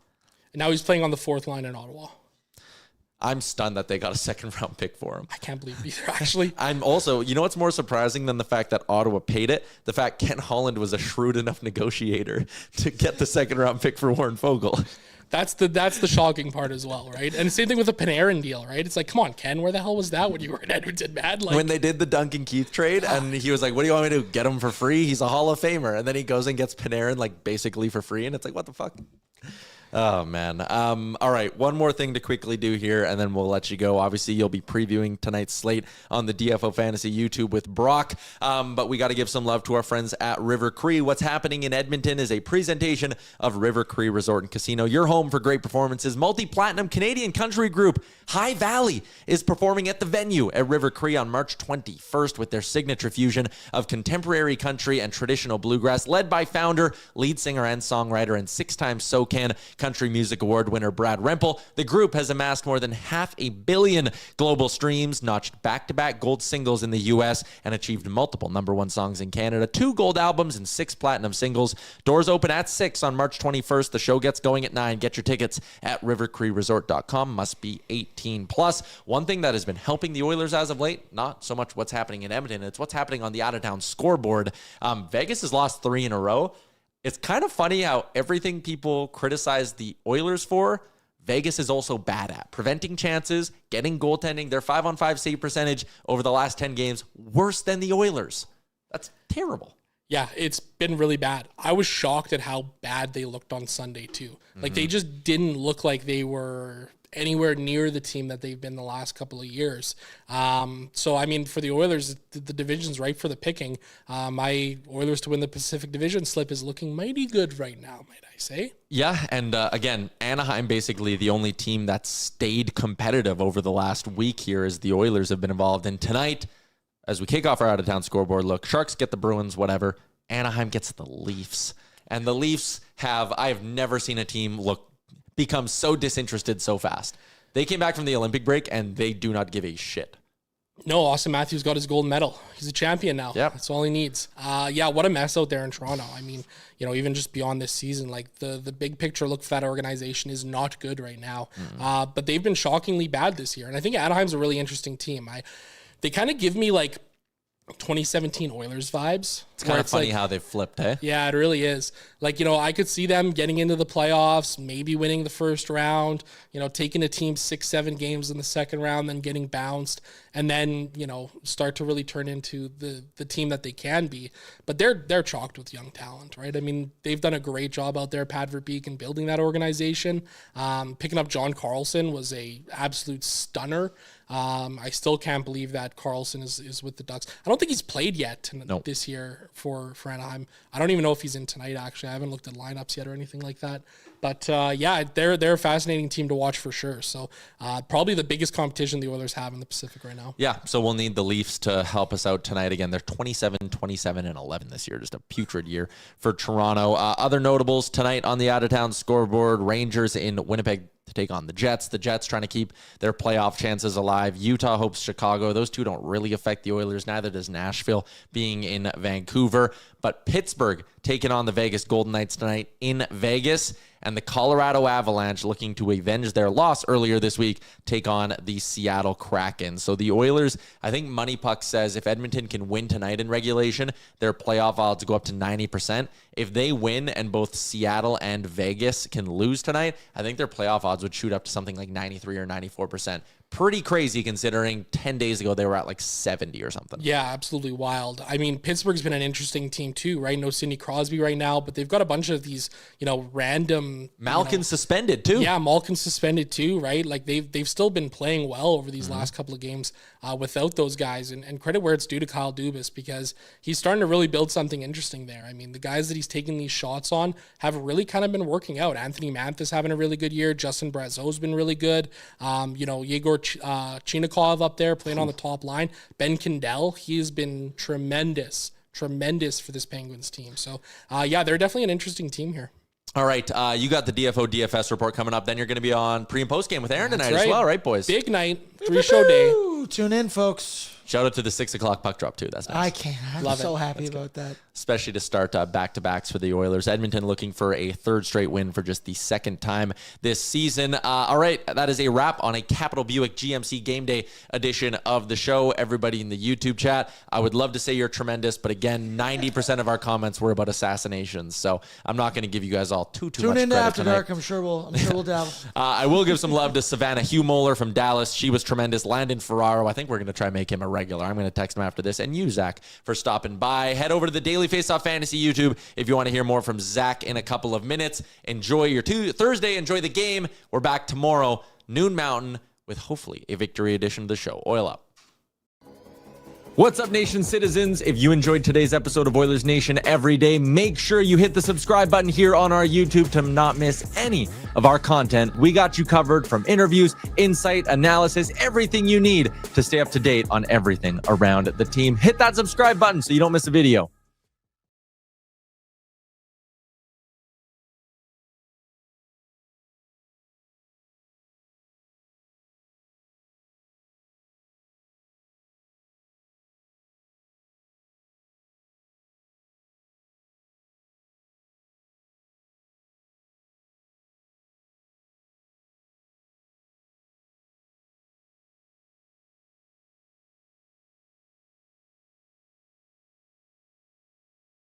F: And now he's playing on the 4th line in Ottawa.
B: I'm stunned that they got a 2nd-round pick for him.
F: I can't believe it either, actually.
B: I'm also, you know what's more surprising than the fact that Ottawa paid it? The fact Ken Holland was a shrewd enough negotiator to get the 2nd-round pick for Warren Foegele.
F: That's the shocking part as well, right? And the same thing with the Panarin deal, right? It's like, come on, Ken, where the hell was that when you were in Edmonton, man? Like,
B: when they did the Duncan Keith trade, and he was like, what do you want me to do? Get him for free? He's a Hall of Famer. And then he goes and gets Panarin, like, basically for free. And it's like, what the fuck? Oh, man. All right. One more thing to quickly do here, and then we'll let you go. Obviously, you'll be previewing tonight's slate on the DFO Fantasy YouTube with Brock. But we got to give some love to our friends at River Cree. What's happening in Edmonton is a presentation of River Cree Resort and Casino, your home for great performances. Multi-platinum Canadian country group High Valley is performing at the venue at River Cree on March 21st with their signature fusion of contemporary country and traditional bluegrass, led by founder, lead singer, and songwriter, and 6-time SoCan Country Music Award winner Brad Rempel. The group has amassed more than 500 million global streams, notched back-to-back gold singles in the U.S., and achieved multiple #1 songs in Canada, 2 gold albums, and 6 platinum singles. Doors open at 6 on March 21st. The show gets going at 9. Get your tickets at rivercreeresort.com. Must be 18 plus. One thing that has been helping the Oilers as of late, not so much what's happening in Edmonton, it's what's happening on the out-of-town scoreboard. Vegas has lost 3 in a row. It's kind of funny how everything people criticize the Oilers for, Vegas is also bad at. Preventing chances, getting goaltending. Their 5-on-5 save percentage over the last 10 games, worse than the Oilers. That's terrible.
F: Yeah, it's been really bad. I was shocked at how bad they looked on Sunday, too. Like, they just didn't look like they were anywhere near the team that they've been the last couple of years. So, I mean, for the Oilers, the division's ripe for the picking. My Oilers to win the Pacific Division slip is looking mighty good right now, might I say. Yeah,
B: and again, Anaheim basically the only team that's stayed competitive over the last week here as the Oilers have been involved. And tonight, as we kick off our out-of-town scoreboard look, Sharks get the Bruins, whatever. Anaheim gets the Leafs. And the Leafs I have never seen a team become so disinterested so fast. They came back from the Olympic break, and they do not give a shit.
F: No, Austin Matthews got his gold medal. He's a champion now. Yep. That's all he needs. Yeah, what a mess out there in Toronto. I mean, even just beyond this season, like the big picture look for that organization is not good right now. But they've been shockingly bad this year. And I think Anaheim's a really interesting team. They kind of give me like 2017 Oilers vibes.
B: It's kind of funny how they flipped, eh?
F: Yeah, it really is. Like, I could see them getting into the playoffs, maybe winning the first round, taking a team 6-7 games in the second round, then getting bounced, and then, start to really turn into the team that they can be. But they're chalked with young talent, right? I mean, they've done a great job out there, Pat Verbeek, in building that organization. Picking up John Carlson was a absolute stunner. I still can't believe that Carlson is with the Ducks. I don't think he's played yet this year for Anaheim. I don't even know if he's in tonight, actually. I haven't looked at lineups yet or anything like that. But yeah, they're a fascinating team to watch for sure. So probably the biggest competition the Oilers have in the Pacific right now.
B: Yeah, so we'll need the Leafs to help us out tonight. Again, they're 27, 27, and 11 this year. Just a putrid year for Toronto. Other notables tonight on the out-of-town scoreboard, Rangers in Winnipeg to take on the Jets. The Jets trying to keep their playoff chances alive. Utah hopes Chicago. Those two don't really affect the Oilers. Neither does Nashville being in Vancouver. But Pittsburgh taking on the Vegas Golden Knights tonight in Vegas. And the Colorado Avalanche, looking to avenge their loss earlier this week, take on the Seattle Kraken. So the Oilers, I think Money Puck says if Edmonton can win tonight in regulation, their playoff odds go up to 90%. If they win and both Seattle and Vegas can lose tonight, I think their playoff odds would shoot up to something like 93 or 94%. Pretty crazy considering 10 days ago they were at like 70 or something.
F: Yeah, absolutely wild. I mean, Pittsburgh's been an interesting team too, right? No Sidney Crosby right now, but they've got a bunch of these, random...
B: Malkin's suspended too.
F: Yeah, Malkin's suspended too, right? Like they've still been playing well over these last couple of games without those guys. And credit where it's due to Kyle Dubas because he's starting to really build something interesting there. I mean, the guys that he's taking these shots on have really kind of been working out. Anthony Manthis having a really good year. Justin Brazeau's been really good. Yegor Chinakov up there playing on the top line. Ben Kendall, he has been tremendous for this Penguins team. So, they're definitely an interesting team here.
B: All right, you got the DFO DFS report coming up. Then you're going to be on pre and post game with Aaron tonight as well, right, boys?
F: Big night, 3-show day.
C: Tune in, folks.
B: Shout out to the 6 o'clock puck drop too. That's nice.
C: I can't. I'm so happy about that.
B: Especially to start back-to-backs for the Oilers. Edmonton looking for a third straight win for just the second time this season. All right, that is a wrap on a Capital Buick GMC Game Day edition of the show. Everybody in the YouTube chat, I would love to say you're tremendous, but again, 90% of our comments were about assassinations, so I'm not going to give you guys all too much credit.
C: Tune into After
B: tonight.
C: Dark. I'm sure we'll dabble.
B: I will give some love to Savannah Huemoeller from Dallas. She was tremendous. Landon Ferraro, I think we're going to try and make him a regular. I'm going to text him after this. And you, Zach, for stopping by. Head over to the Daily Faceoff Fantasy YouTube if you want to hear more from Zach in a couple of minutes. Enjoy your Thursday. Enjoy the game. We're back tomorrow, noon Mountain, with hopefully a victory edition of the show. Oil up. What's up, Nation citizens? If you enjoyed today's episode of Oilers Nation Everyday, make sure you hit the subscribe button here on our YouTube to not miss any of our content. We got you covered from interviews, insight, analysis, everything you need to stay up to date on everything around the team. Hit that subscribe button so you don't miss a video.